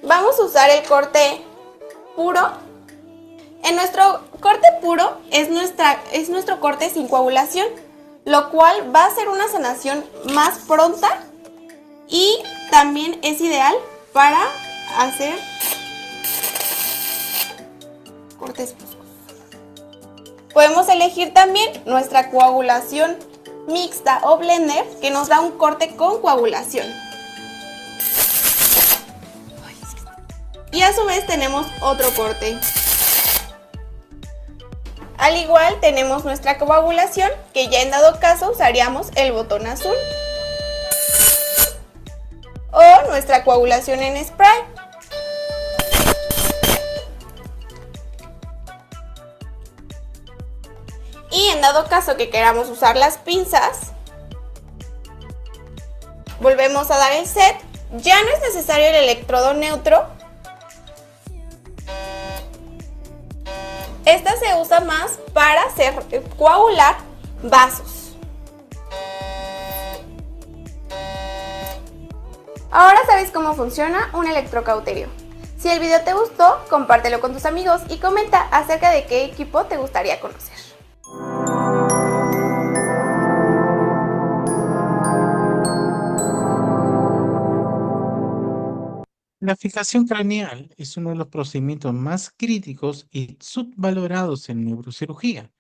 Vamos a usar el corte puro. En nuestro corte puro es nuestro corte sin coagulación, lo cual va a ser una sanación más pronta y también es ideal para hacer cortes bruscos. Podemos elegir también nuestra coagulación mixta o blender, que nos da un corte con coagulación. Y a su vez tenemos otro corte. Al igual tenemos nuestra coagulación, que ya en dado caso usaríamos el botón azul, o nuestra coagulación en spray. Y en dado caso que queramos usar las pinzas, volvemos a dar el set. Ya no es necesario el electrodo neutro. Esta se usa más para coagular vasos. Ahora sabes cómo funciona un electrocauterio. Si el video te gustó, compártelo con tus amigos y comenta acerca de qué equipo te gustaría conocer. La fijación craneal es uno de los procedimientos más críticos y subvalorados en neurocirugía.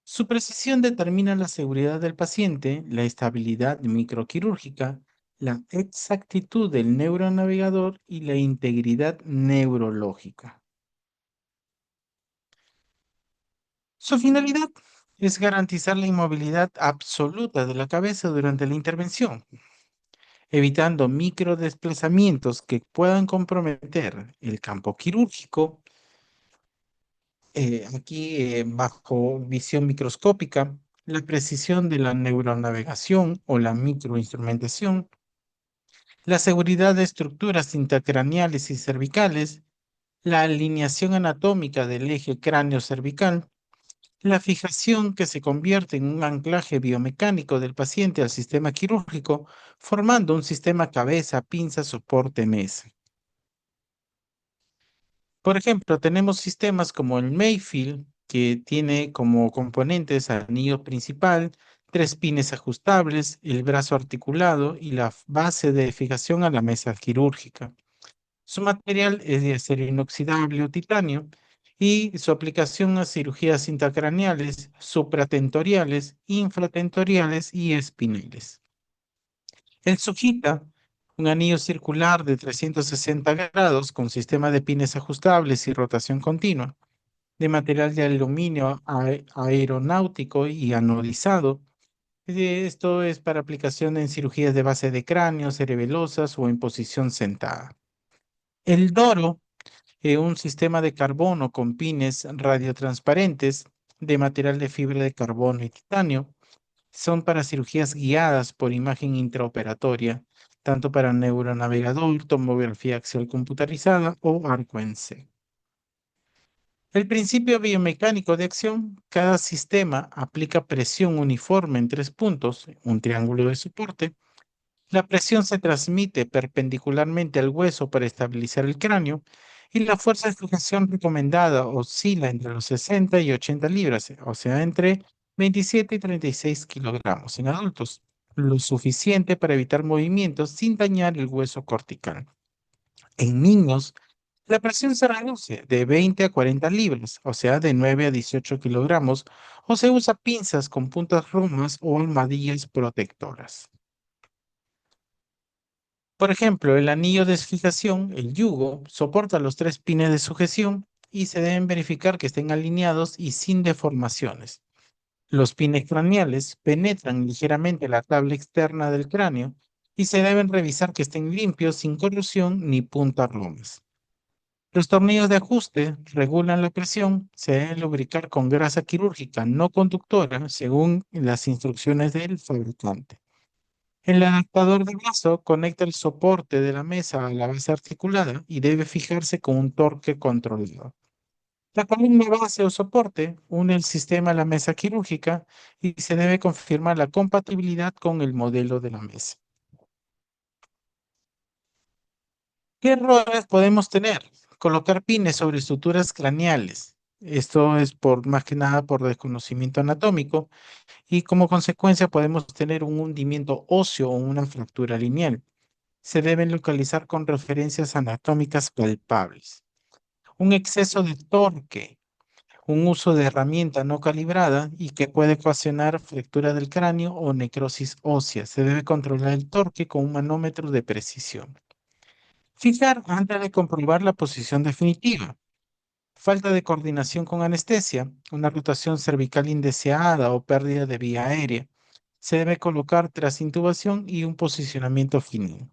Su precisión determina la seguridad del paciente, la estabilidad microquirúrgica, la exactitud del neuronavegador y la integridad neurológica. Su finalidad es garantizar la inmovilidad absoluta de la cabeza durante la intervención, evitando microdesplazamientos que puedan comprometer el campo quirúrgico. Bajo visión microscópica, la precisión de la neuronavegación o la microinstrumentación, la seguridad de estructuras intracraneales y cervicales, la alineación anatómica del eje cráneo-cervical, la fijación que se convierte en un anclaje biomecánico del paciente al sistema quirúrgico, formando un sistema cabeza, pinza, soporte, mesa. Por ejemplo, tenemos sistemas como el Mayfield, que tiene como componentes anillo principal, 3 pines ajustables, el brazo articulado y la base de fijación a la mesa quirúrgica. Su material es de acero inoxidable o titanio y su aplicación a cirugías intracraneales, supratentoriales, infratentoriales y espinales. El Sujita, un anillo circular de 360 grados con sistema de pines ajustables y rotación continua, de material de aluminio aeronáutico y anodizado. Esto es para aplicación en cirugías de base de cráneo, cerebelosas o en posición sentada. El Doro, un sistema de carbono con pines radiotransparentes de material de fibra de carbono y titanio, son para cirugías guiadas por imagen intraoperatoria, tanto para neuronavegador, tomografía axial computarizada o arco en C. El principio biomecánico de acción: cada sistema aplica presión uniforme en 3 puntos, un triángulo de soporte. La presión se transmite perpendicularmente al hueso para estabilizar el cráneo y la fuerza de sujeción recomendada oscila entre los 60 y 80 libras, o sea, entre 27 y 36 kilogramos en adultos, lo suficiente para evitar movimientos sin dañar el hueso cortical. En niños, la presión se reduce de 20 a 40 libras, o sea, de 9 a 18 kilogramos, o se usa pinzas con puntas romas o almohadillas protectoras. Por ejemplo, el anillo de fijación, el yugo, soporta los 3 pines de sujeción y se deben verificar que estén alineados y sin deformaciones. Los pines craneales penetran ligeramente la tabla externa del cráneo y se deben revisar que estén limpios, sin corrosión ni puntas romas. Los tornillos de ajuste regulan la presión, se deben lubricar con grasa quirúrgica no conductora según las instrucciones del fabricante. El adaptador de brazo conecta el soporte de la mesa a la base articulada y debe fijarse con un torque controlado. La columna base o soporte une el sistema a la mesa quirúrgica y se debe confirmar la compatibilidad con el modelo de la mesa. ¿Qué errores podemos tener? Colocar pines sobre estructuras craneales. Esto es más que nada por desconocimiento anatómico y como consecuencia podemos tener un hundimiento óseo o una fractura lineal. Se deben localizar con referencias anatómicas palpables. Un exceso de torque, un uso de herramienta no calibrada y que puede ocasionar fractura del cráneo o necrosis ósea. Se debe controlar el torque con un manómetro de precisión. Fijar antes de comprobar la posición definitiva. Falta de coordinación con anestesia, una rotación cervical indeseada o pérdida de vía aérea. Se debe colocar tras intubación y un posicionamiento final.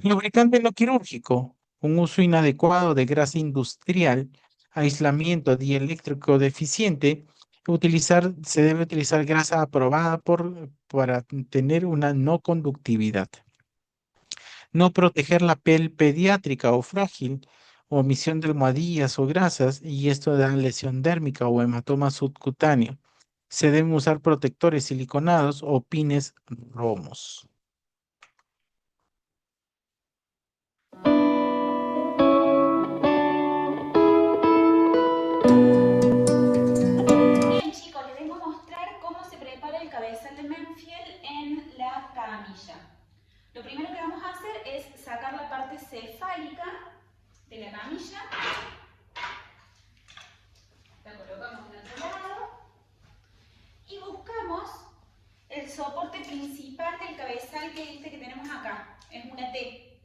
Lubricante no quirúrgico, un uso inadecuado de grasa industrial, aislamiento dieléctrico deficiente. Se debe utilizar grasa aprobada para tener una no conductividad. No proteger la piel pediátrica o frágil, omisión de almohadillas o grasas, y esto da lesión dérmica o hematoma subcutáneo. Se deben usar protectores siliconados o pines romos. Bien chicos, les vengo a mostrar cómo se prepara el cabezal de Menfield en la camilla. Lo primero que vamos a hacer es sacar la parte cefálica de la camilla. La colocamos en otro lado y buscamos el soporte principal del cabezal, que es este que tenemos acá, es una T,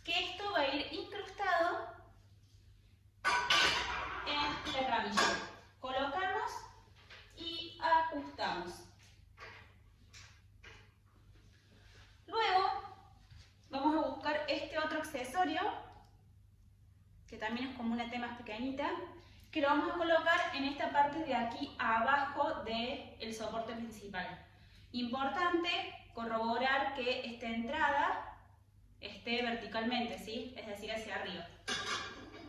que esto va a ir incrustado en la camilla. Colocamos y ajustamos. Luego vamos a buscar este otro accesorio, que también es como una T más pequeñita, que lo vamos a colocar en esta parte de aquí abajo del soporte principal. Importante corroborar que esta entrada esté verticalmente, ¿sí? Es decir, hacia arriba.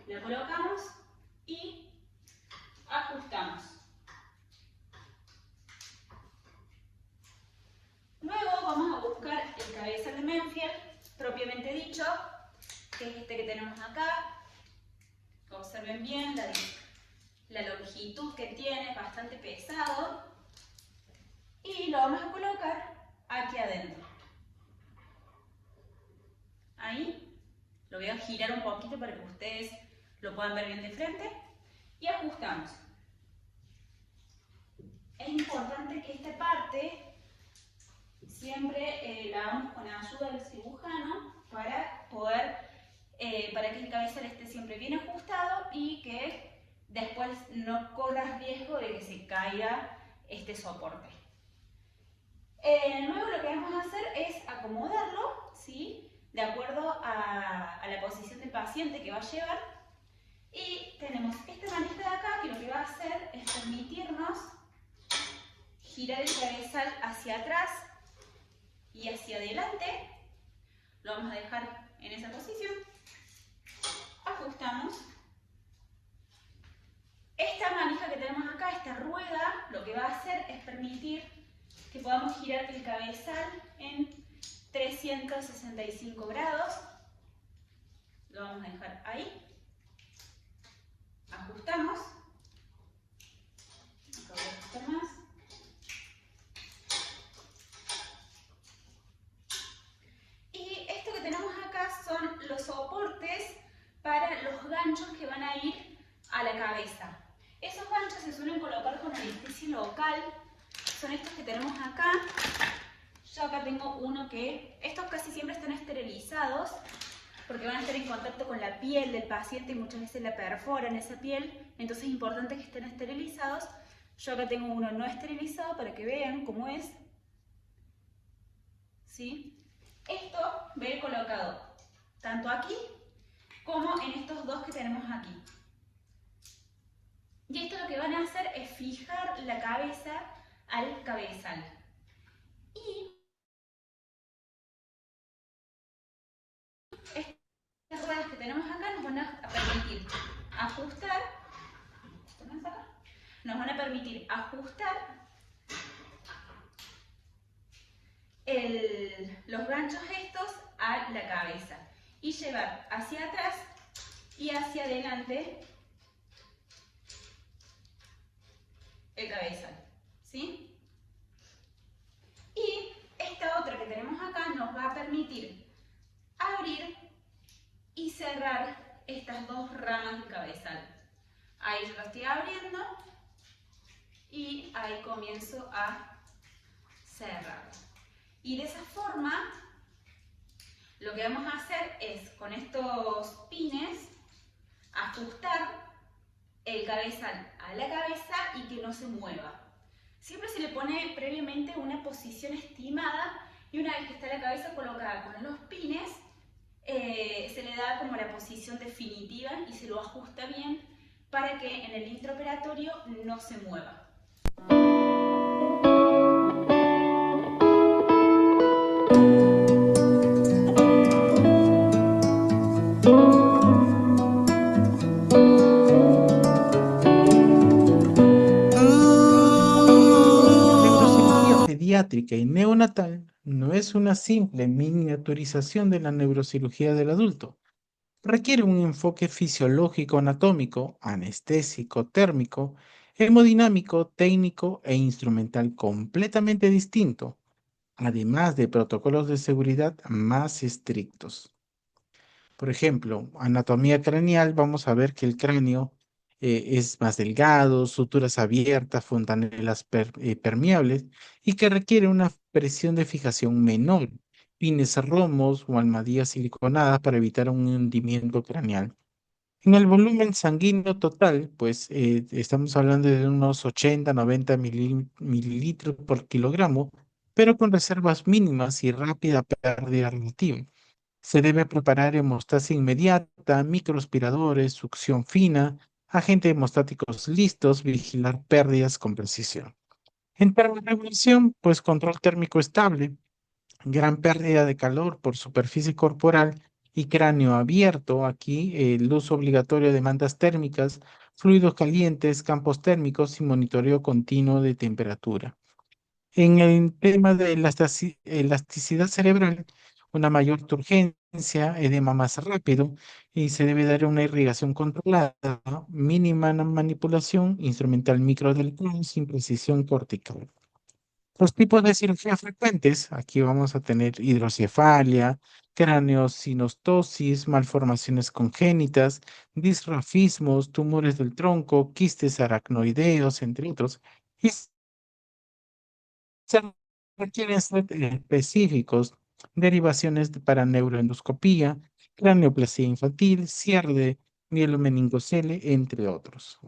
La colocamos y ajustamos. Luego vamos a buscar el cabezal de Menfield, propiamente dicho, que es este que tenemos acá. Observen bien la longitud que tiene, es bastante pesado. Y lo vamos a colocar aquí adentro. Ahí. Lo voy a girar un poquito para que ustedes lo puedan ver bien de frente. y ajustamos. Es importante que esta parte siempre la hagamos con ayuda del cirujano para poder, para que el cabezal esté siempre bien ajustado y que después no corras riesgo de que se caiga este soporte. Luego lo que vamos a hacer es acomodarlo, ¿sí?, de acuerdo a la posición del paciente que va a llevar. Y tenemos esta manija de acá que lo que va a hacer es permitirnos girar el cabezal hacia atrás y hacia adelante. Lo vamos a dejar en esa posición. Ajustamos. Esta manija que tenemos acá, esta rueda, lo que va a hacer es permitir que podamos girar el cabezal en 365 grados. Lo vamos a dejar ahí. Ajustamos. Acá voy a ajustar más. Y esto que tenemos acá son los soportes para los ganchos que van a ir a la cabeza. Esos ganchos se suelen colocar con anestesia local. Son estos que tenemos acá. Yo acá tengo uno que... Estos casi siempre están esterilizados porque van a estar en contacto con la piel del paciente y muchas veces la perforan esa piel. Entonces es importante que estén esterilizados. Yo acá tengo uno no esterilizado para que vean cómo es. ¿Sí? Esto va a ir colocado tanto aquí como en estos dos que tenemos aquí. Y esto lo que van a hacer es fijar la cabeza al cabezal. Y estas ruedas que tenemos acá nos van a permitir ajustar, los ganchos estos a la cabeza y llevar hacia atrás y hacia adelante el cabezal, ¿sí? Y esta otra que tenemos acá nos va a permitir abrir y cerrar estas dos ramas del cabezal. Ahí yo lo estoy abriendo y ahí comienzo a cerrar. Y de esa forma lo que vamos a hacer es con estos pines ajustar el cabezal a la cabeza y que no se mueva. Siempre se le pone previamente una posición estimada y una vez que está la cabeza colocada con los pines, se le da como la posición definitiva y se lo ajusta bien para que en el intraoperatorio no se mueva. Pediátrica y neonatal no es una simple miniaturización de la neurocirugía del adulto. Requiere un enfoque fisiológico anatómico, anestésico, térmico, hemodinámico, técnico e instrumental completamente distinto, además de protocolos de seguridad más estrictos. Por ejemplo, anatomía craneal, vamos a ver que el cráneo es más delgado, suturas abiertas, fontanelas permeables y que requiere una presión de fijación menor, pines romos o almohadillas siliconadas para evitar un hundimiento craneal. En el volumen sanguíneo total, pues estamos hablando de unos 80-90 mililitros por kilogramo, pero con reservas mínimas y rápida pérdida relativa. Se debe preparar hemostasia inmediata, microaspiradores, succión fina, agentes hemostáticos listos, vigilar pérdidas con precisión. En termorregulación, pues control térmico estable, gran pérdida de calor por superficie corporal y cráneo abierto. Aquí el uso obligatorio de mantas térmicas, fluidos calientes, campos térmicos y monitoreo continuo de temperatura. En el tema de la elasticidad cerebral, una mayor turgencia, edema más rápido y se debe dar una irrigación controlada, mínima manipulación, instrumental microdeltoide sin precisión cortical. Los tipos de cirugía frecuentes, aquí vamos a tener hidrocefalia, craneosinostosis, malformaciones congénitas, disrafismos, tumores del tronco, quistes aracnoideos, entre otros. Y se requieren ser específicos, derivaciones para neuroendoscopía, craneoplastia infantil, cierre de mielomeningocele, entre otros.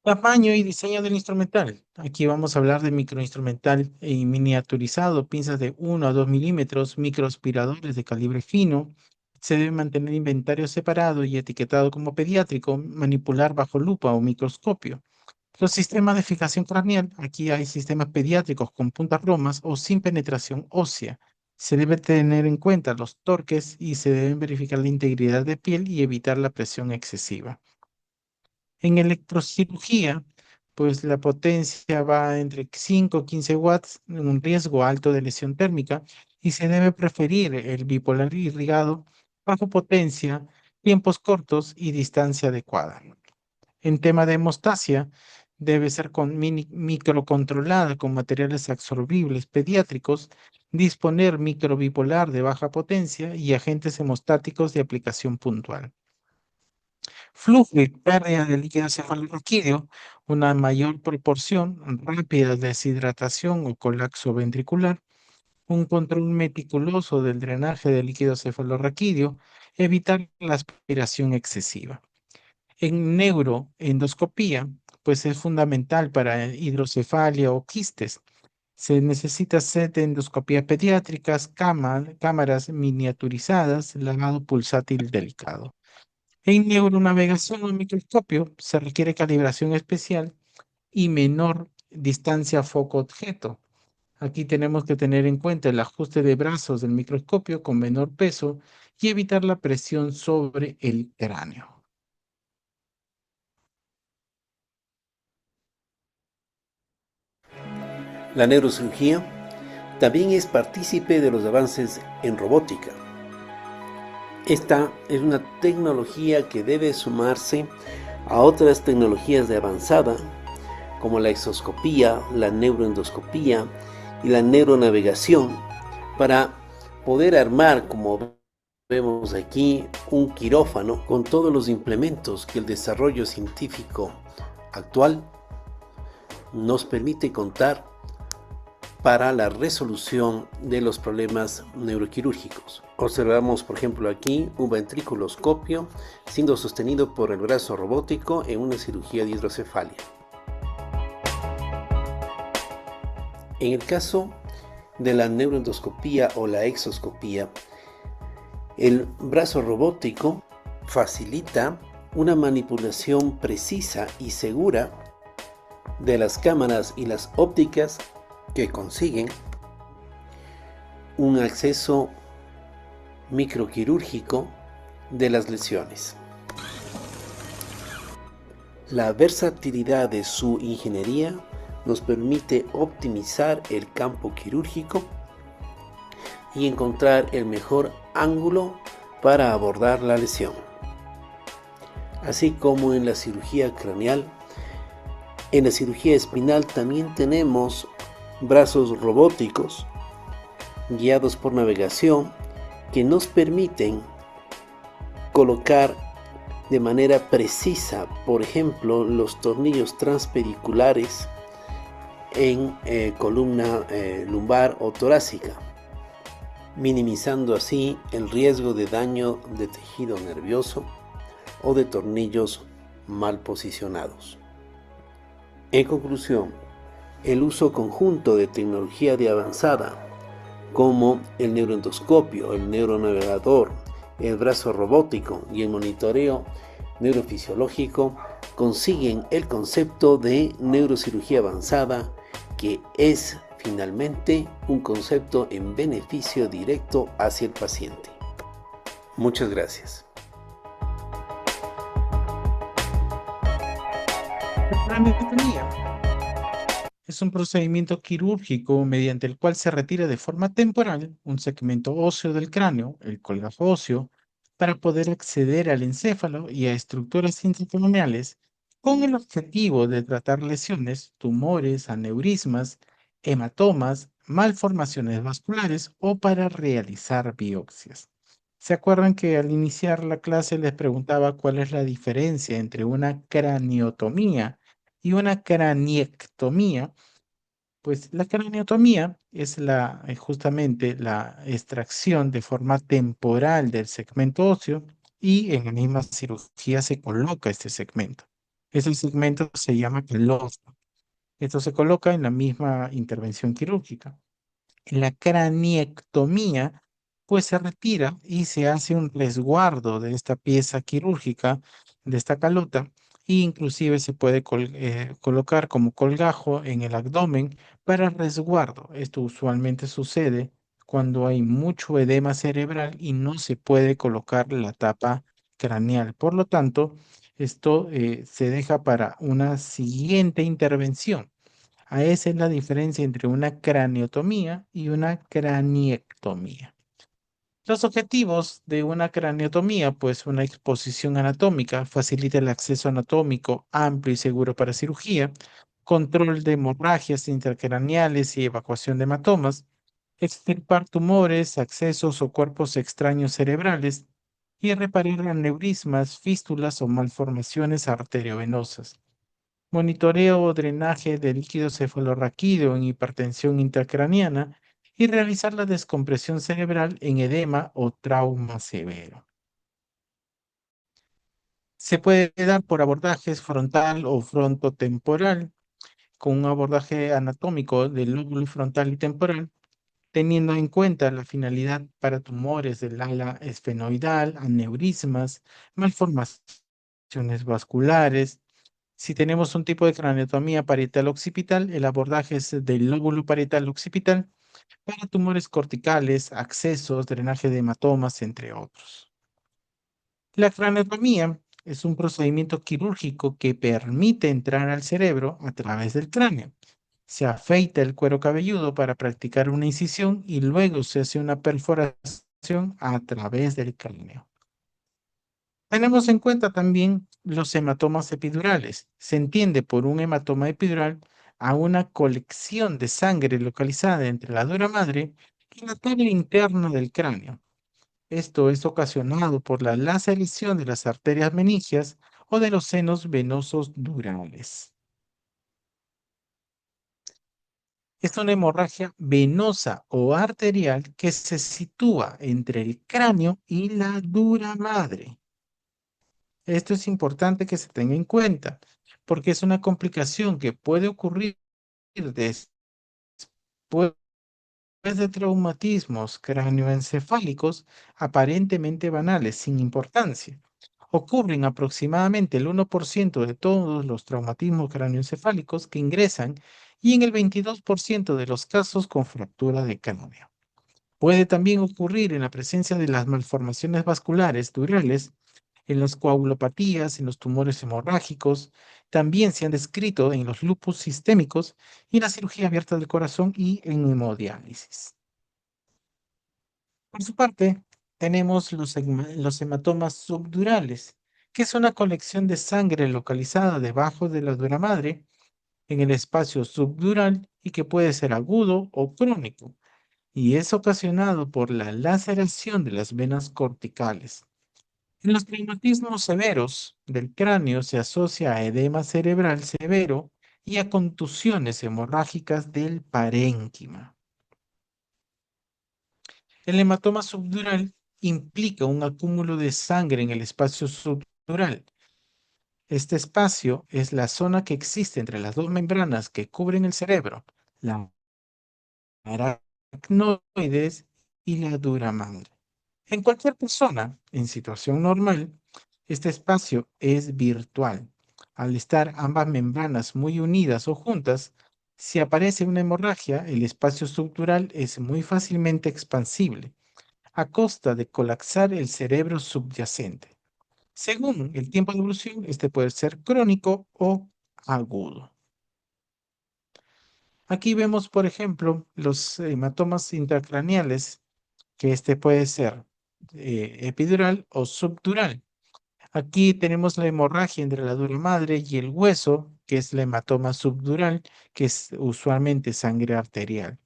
Tamaño y diseño del instrumental. Aquí vamos a hablar de microinstrumental y miniaturizado, pinzas de 1 a 2 milímetros, microaspiradores de calibre fino. Se debe mantener inventario separado y etiquetado como pediátrico, manipular bajo lupa o microscopio. Los sistemas de fijación craneal, aquí hay sistemas pediátricos con puntas romas o sin penetración ósea. Se debe tener en cuenta los torques y se deben verificar la integridad de piel y evitar la presión excesiva. En electrocirugía, pues la potencia va entre 5 y 15 watts, en un riesgo alto de lesión térmica, y se debe preferir el bipolar irrigado, bajo potencia, tiempos cortos y distancia adecuada. En tema de hemostasia, debe ser microcontrolada con materiales absorbibles pediátricos, disponer microbipolar de baja potencia y agentes hemostáticos de aplicación puntual. Flujo y pérdida de líquido cefalorraquídeo, una mayor proporción rápida de deshidratación o colapso ventricular, un control meticuloso del drenaje de líquido cefalorraquídeo, evitar la aspiración excesiva. En neuroendoscopía, pues es fundamental para hidrocefalia o quistes. Se necesita set de endoscopía pediátricas, cámaras miniaturizadas, lavado pulsátil delicado. En neuronavegación o microscopio se requiere calibración especial y menor distancia foco-objeto. Aquí tenemos que tener en cuenta el ajuste de brazos del microscopio con menor peso y evitar la presión sobre el cráneo. La neurocirugía también es partícipe de los avances en robótica. Esta es una tecnología que debe sumarse a otras tecnologías de avanzada, como la exoscopía, la neuroendoscopía y la neuronavegación, para poder armar, como vemos aquí, un quirófano con todos los implementos que el desarrollo científico actual nos permite contar para la resolución de los problemas neuroquirúrgicos. Observamos, por ejemplo, aquí un ventriculoscopio siendo sostenido por el brazo robótico en una cirugía de hidrocefalia. En el caso de la neuroendoscopía o la exoscopía, el brazo robótico facilita una manipulación precisa y segura de las cámaras y las ópticas que consiguen un acceso microquirúrgico de las lesiones. La versatilidad de su ingeniería nos permite optimizar el campo quirúrgico y encontrar el mejor ángulo para abordar la lesión. Así como en la cirugía craneal, en la cirugía espinal también tenemos brazos robóticos guiados por navegación que nos permiten colocar de manera precisa, por ejemplo, los tornillos transpediculares en columna lumbar o torácica, minimizando así el riesgo de daño de tejido nervioso o de tornillos mal posicionados. En conclusión, el uso conjunto de tecnología de avanzada como el neuroendoscopio, el neuronavegador, el brazo robótico y el monitoreo neurofisiológico consiguen el concepto de neurocirugía avanzada, que es finalmente un concepto en beneficio directo hacia el paciente. Muchas gracias. Es un procedimiento quirúrgico mediante el cual se retira de forma temporal un segmento óseo del cráneo, el colgajo óseo, para poder acceder al encéfalo y a estructuras intracraneales con el objetivo de tratar lesiones, tumores, aneurismas, hematomas, malformaciones vasculares o para realizar biopsias. ¿Se acuerdan que al iniciar la clase les preguntaba cuál es la diferencia entre una craniotomía y una craniectomía? Pues la craniotomía es justamente la extracción de forma temporal del segmento óseo y en la misma cirugía se coloca este segmento. Ese segmento se llama calostro. Esto se coloca en la misma intervención quirúrgica. En la craniectomía, pues se retira y se hace un resguardo de esta pieza quirúrgica, de esta calota, e inclusive se puede colocar como colgajo en el abdomen para resguardo. Esto usualmente sucede cuando hay mucho edema cerebral y no se puede colocar la tapa craneal. Por lo tanto, esto se deja para una siguiente intervención. Esa es la diferencia entre una craniotomía y una craniectomía. Los objetivos de una craniotomía, pues una exposición anatómica, facilita el acceso anatómico amplio y seguro para cirugía, control de hemorragias intracraneales y evacuación de hematomas, extirpar tumores, accesos o cuerpos extraños cerebrales y reparar aneurismas, fístulas o malformaciones arteriovenosas. Monitoreo o drenaje de líquido cefalorraquídeo en hipertensión intracraniana y realizar la descompresión cerebral en edema o trauma severo. Se puede dar por abordajes frontal o frontotemporal, con un abordaje anatómico del lóbulo frontal y temporal, teniendo en cuenta la finalidad para tumores del ala esfenoidal, aneurismas, malformaciones vasculares. Si tenemos un tipo de craniotomía parietal occipital, el abordaje es del lóbulo parietal occipital para tumores corticales, accesos, drenaje de hematomas, entre otros. La craniotomía es un procedimiento quirúrgico que permite entrar al cerebro a través del cráneo. Se afeita el cuero cabelludo para practicar una incisión y luego se hace una perforación a través del cráneo. Tenemos en cuenta también los hematomas epidurales. Se entiende por un hematoma epidural a una colección de sangre localizada entre la dura madre y la tabla interna del cráneo. Esto es ocasionado por la laceración de las arterias meningias o de los senos venosos durales. Es una hemorragia venosa o arterial que se sitúa entre el cráneo y la dura madre. Esto es importante que se tenga en cuenta, porque es una complicación que puede ocurrir después de traumatismos cráneoencefálicos aparentemente banales, sin importancia. Ocurren aproximadamente el 1% de todos los traumatismos cráneoencefálicos que ingresan y en el 22% de los casos con fractura de cráneo. Puede también ocurrir en la presencia de las malformaciones vasculares durales, en las coagulopatías, en los tumores hemorrágicos, también se han descrito en los lupus sistémicos y en la cirugía abierta del corazón y en hemodiálisis. Por su parte, tenemos los hematomas subdurales, que es una colección de sangre localizada debajo de la dura madre en el espacio subdural y que puede ser agudo o crónico, y es ocasionado por la laceración de las venas corticales. En los traumatismos severos del cráneo se asocia a edema cerebral severo y a contusiones hemorrágicas del parénquima. El hematoma subdural implica un acúmulo de sangre en el espacio subdural. Este espacio es la zona que existe entre las dos membranas que cubren el cerebro, la aracnoides y la dura madre. En cualquier persona en situación normal, este espacio es virtual. Al estar ambas membranas muy unidas o juntas, si aparece una hemorragia, el espacio subdural es muy fácilmente expansible, a costa de colapsar el cerebro subyacente. Según el tiempo de evolución, este puede ser crónico o agudo. Aquí vemos, por ejemplo, los hematomas intracraneales, que este puede ser epidural o subdural. Aquí tenemos la hemorragia entre la dura madre y el hueso, que es la hematoma subdural, que es usualmente sangre arterial.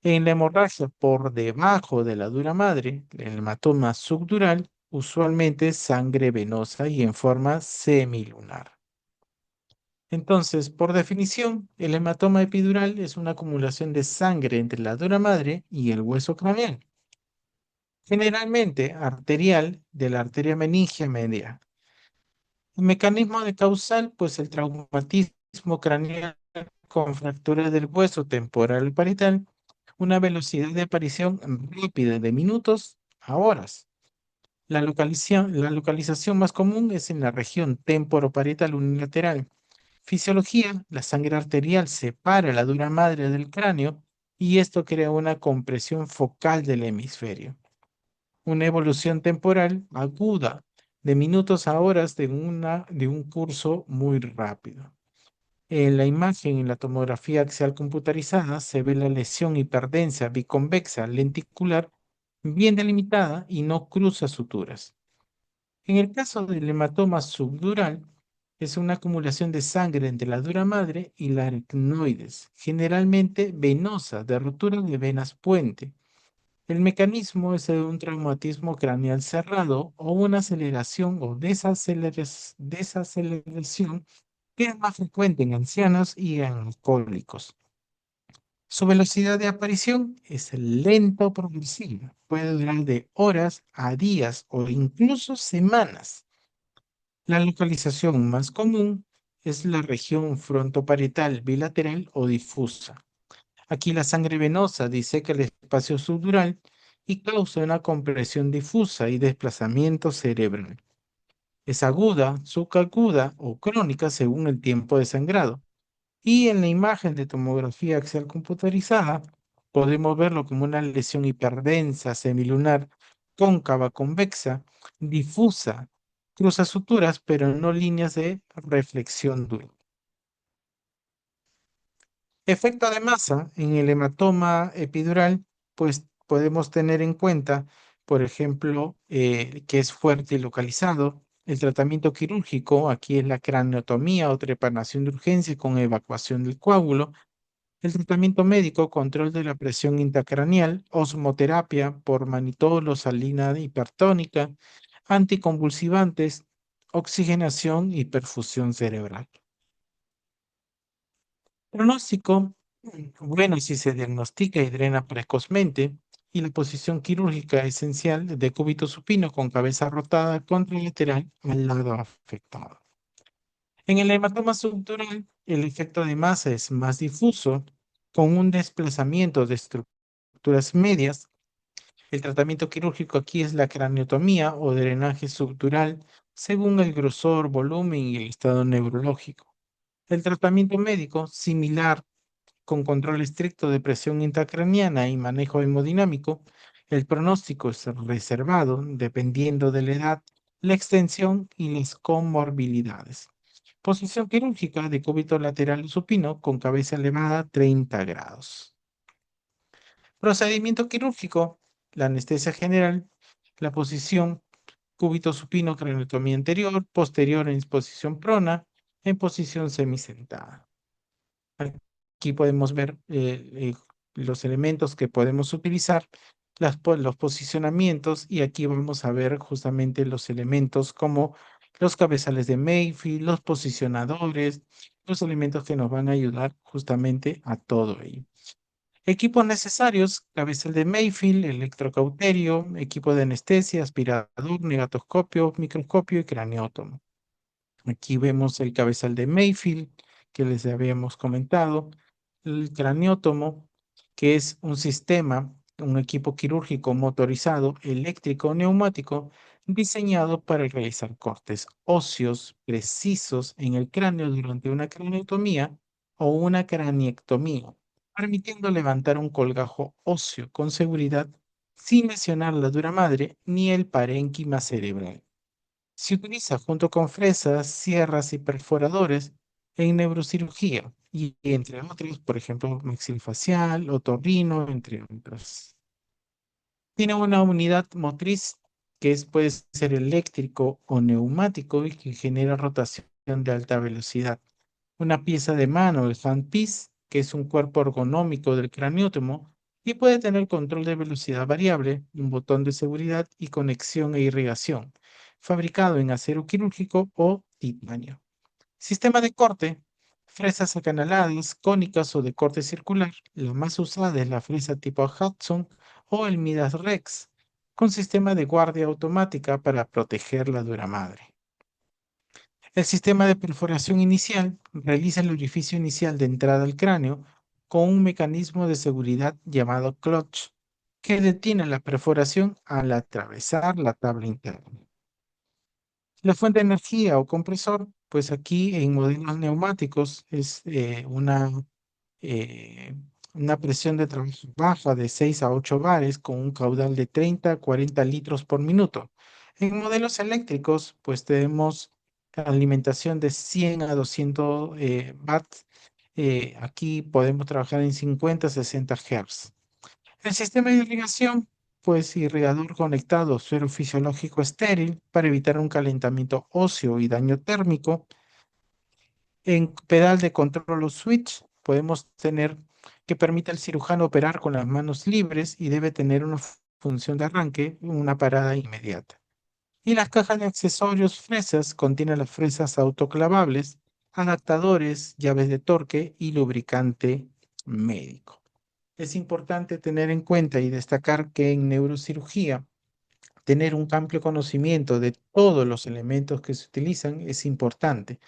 En la hemorragia por debajo de la dura madre, el hematoma subdural, usualmente es sangre venosa y en forma semilunar. Entonces, por definición, el hematoma epidural es una acumulación de sangre entre la dura madre y el hueso craneal, generalmente arterial de la arteria meningia media. El mecanismo de causal, pues el traumatismo craneal con fractura del hueso temporal parietal, una velocidad de aparición rápida de minutos a horas. La localización más común es en la región temporoparietal unilateral. Fisiología, la sangre arterial separa la dura madre del cráneo y esto crea una compresión focal del hemisferio. Una evolución temporal aguda de minutos a horas de un curso muy rápido. En la imagen, en la tomografía axial computarizada, se ve la lesión hiperdensa biconvexa lenticular bien delimitada y no cruza suturas. En el caso del hematoma subdural, es una acumulación de sangre entre la dura madre y la aracnoides, generalmente venosa, de rotura de venas puente. El mecanismo es el de un traumatismo craneal cerrado o una aceleración o desaceleración que es más frecuente en ancianos y en alcohólicos. Su velocidad de aparición es lenta o progresiva. Puede durar de horas a días o incluso semanas. La localización más común es la región frontoparietal bilateral o difusa. Aquí la sangre venosa diseca el espacio subdural y causa una compresión difusa y desplazamiento cerebral. Es aguda, subaguda o crónica según el tiempo de sangrado. Y en la imagen de tomografía axial computarizada podemos verlo como una lesión hiperdensa, semilunar, cóncava, convexa, difusa, cruza suturas, pero no líneas de reflexión dura. Efecto de masa en el hematoma epidural, pues podemos tener en cuenta, por ejemplo, que es fuerte y localizado. El tratamiento quirúrgico, aquí es la craneotomía o trepanación de urgencia con evacuación del coágulo. El tratamiento médico, control de la presión intracraneal, osmoterapia por manitol o salina hipertónica, anticonvulsivantes, oxigenación y perfusión cerebral. Pronóstico, bueno, si se diagnostica y drena precozmente, y la posición quirúrgica esencial de cúbito supino con cabeza rotada contralateral al lado afectado. En el hematoma subdural, el efecto de masa es más difuso, con un desplazamiento de estructuras medias. El tratamiento quirúrgico aquí es la craneotomía o drenaje subdural, según el grosor, volumen y el estado neurológico. El tratamiento médico, similar con control estricto de presión intracraniana y manejo hemodinámico, el pronóstico es reservado dependiendo de la edad, la extensión y las comorbilidades. Posición quirúrgica de cúbito lateral supino con cabeza elevada 30 grados. Procedimiento quirúrgico, la anestesia general, la posición cúbito supino craneotomía anterior, posterior en posición prona, en posición semisentada. Aquí podemos ver los elementos que podemos utilizar, los posicionamientos, y aquí vamos a ver justamente los elementos como los cabezales de Mayfield, los posicionadores, los elementos que nos van a ayudar justamente a todo ello. Equipos necesarios: cabezal de Mayfield, electrocauterio, equipo de anestesia, aspirador, negatoscopio, microscopio y craneótomo. Aquí vemos el cabezal de Mayfield que les habíamos comentado, el craneótomo, que es un sistema, un equipo quirúrgico motorizado, eléctrico o neumático, diseñado para realizar cortes óseos precisos en el cráneo durante una craneotomía o una craniectomía, permitiendo levantar un colgajo óseo con seguridad sin lesionar la dura madre ni el parénquima cerebral. Se utiliza junto con fresas, sierras y perforadores en neurocirugía y entre otros, por ejemplo, maxilofacial, otorrino, entre otros. Tiene una unidad motriz puede ser eléctrico o neumático y que genera rotación de alta velocidad. Una pieza de mano, el handpiece, que es un cuerpo ergonómico del craniótomo y puede tener control de velocidad variable, un botón de seguridad y conexión e irrigación, fabricado en acero quirúrgico o titanio. Sistema de corte, fresas acanaladas, cónicas o de corte circular. La más usada es la fresa tipo Hudson o el Midas Rex, con sistema de guardia automática para proteger la dura madre. El sistema de perforación inicial realiza el orificio inicial de entrada al cráneo con un mecanismo de seguridad llamado clutch, que detiene la perforación al atravesar la tabla interna. La fuente de energía o compresor, pues aquí en modelos neumáticos es eh, una presión de trabajo baja de 6 a 8 bares con un caudal de 30 a 40 litros por minuto. En modelos eléctricos, pues tenemos alimentación de 100 a 200 watts. Aquí podemos trabajar en 50 a 60 Hz. El sistema de irrigación, pues irrigador conectado, suero fisiológico estéril para evitar un calentamiento óseo y daño térmico. En pedal de control o switch podemos tener que permite al cirujano operar con las manos libres y debe tener una función de arranque, una parada inmediata. Y las cajas de accesorios fresas contienen las fresas autoclavables, adaptadores, llaves de torque y lubricante médico. Es importante tener en cuenta y destacar que en neurocirugía, tener un amplio conocimiento de todos los elementos que se utilizan es importante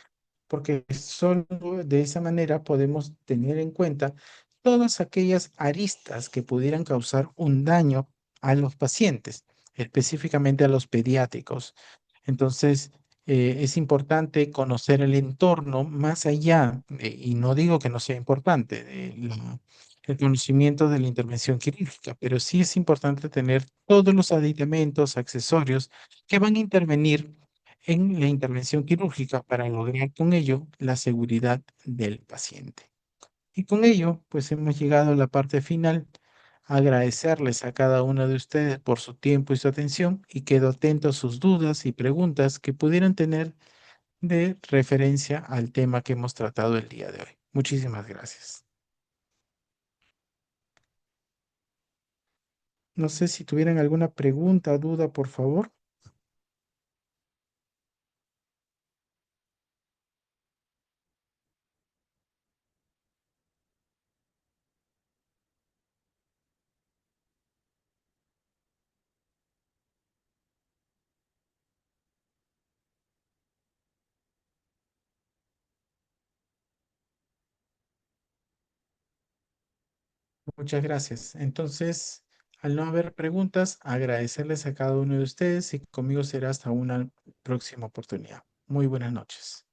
porque solo de esa manera podemos tener en cuenta todas aquellas aristas que pudieran causar un daño a los pacientes, específicamente a los pediátricos. Entonces, es importante conocer el entorno más allá, y no digo que no sea importante, el conocimiento de la intervención quirúrgica, pero sí es importante tener todos los aditamentos, accesorios que van a intervenir en la intervención quirúrgica para lograr con ello la seguridad del paciente. Y con ello, pues hemos llegado a la parte final. Agradecerles a cada uno de ustedes por su tiempo y su atención y quedo atento a sus dudas y preguntas que pudieran tener de referencia al tema que hemos tratado el día de hoy. Muchísimas gracias. No sé si tuvieran alguna pregunta o duda, por favor. Muchas gracias. Entonces, al no haber preguntas, agradecerles a cada uno de ustedes y conmigo será hasta una próxima oportunidad. Muy buenas noches.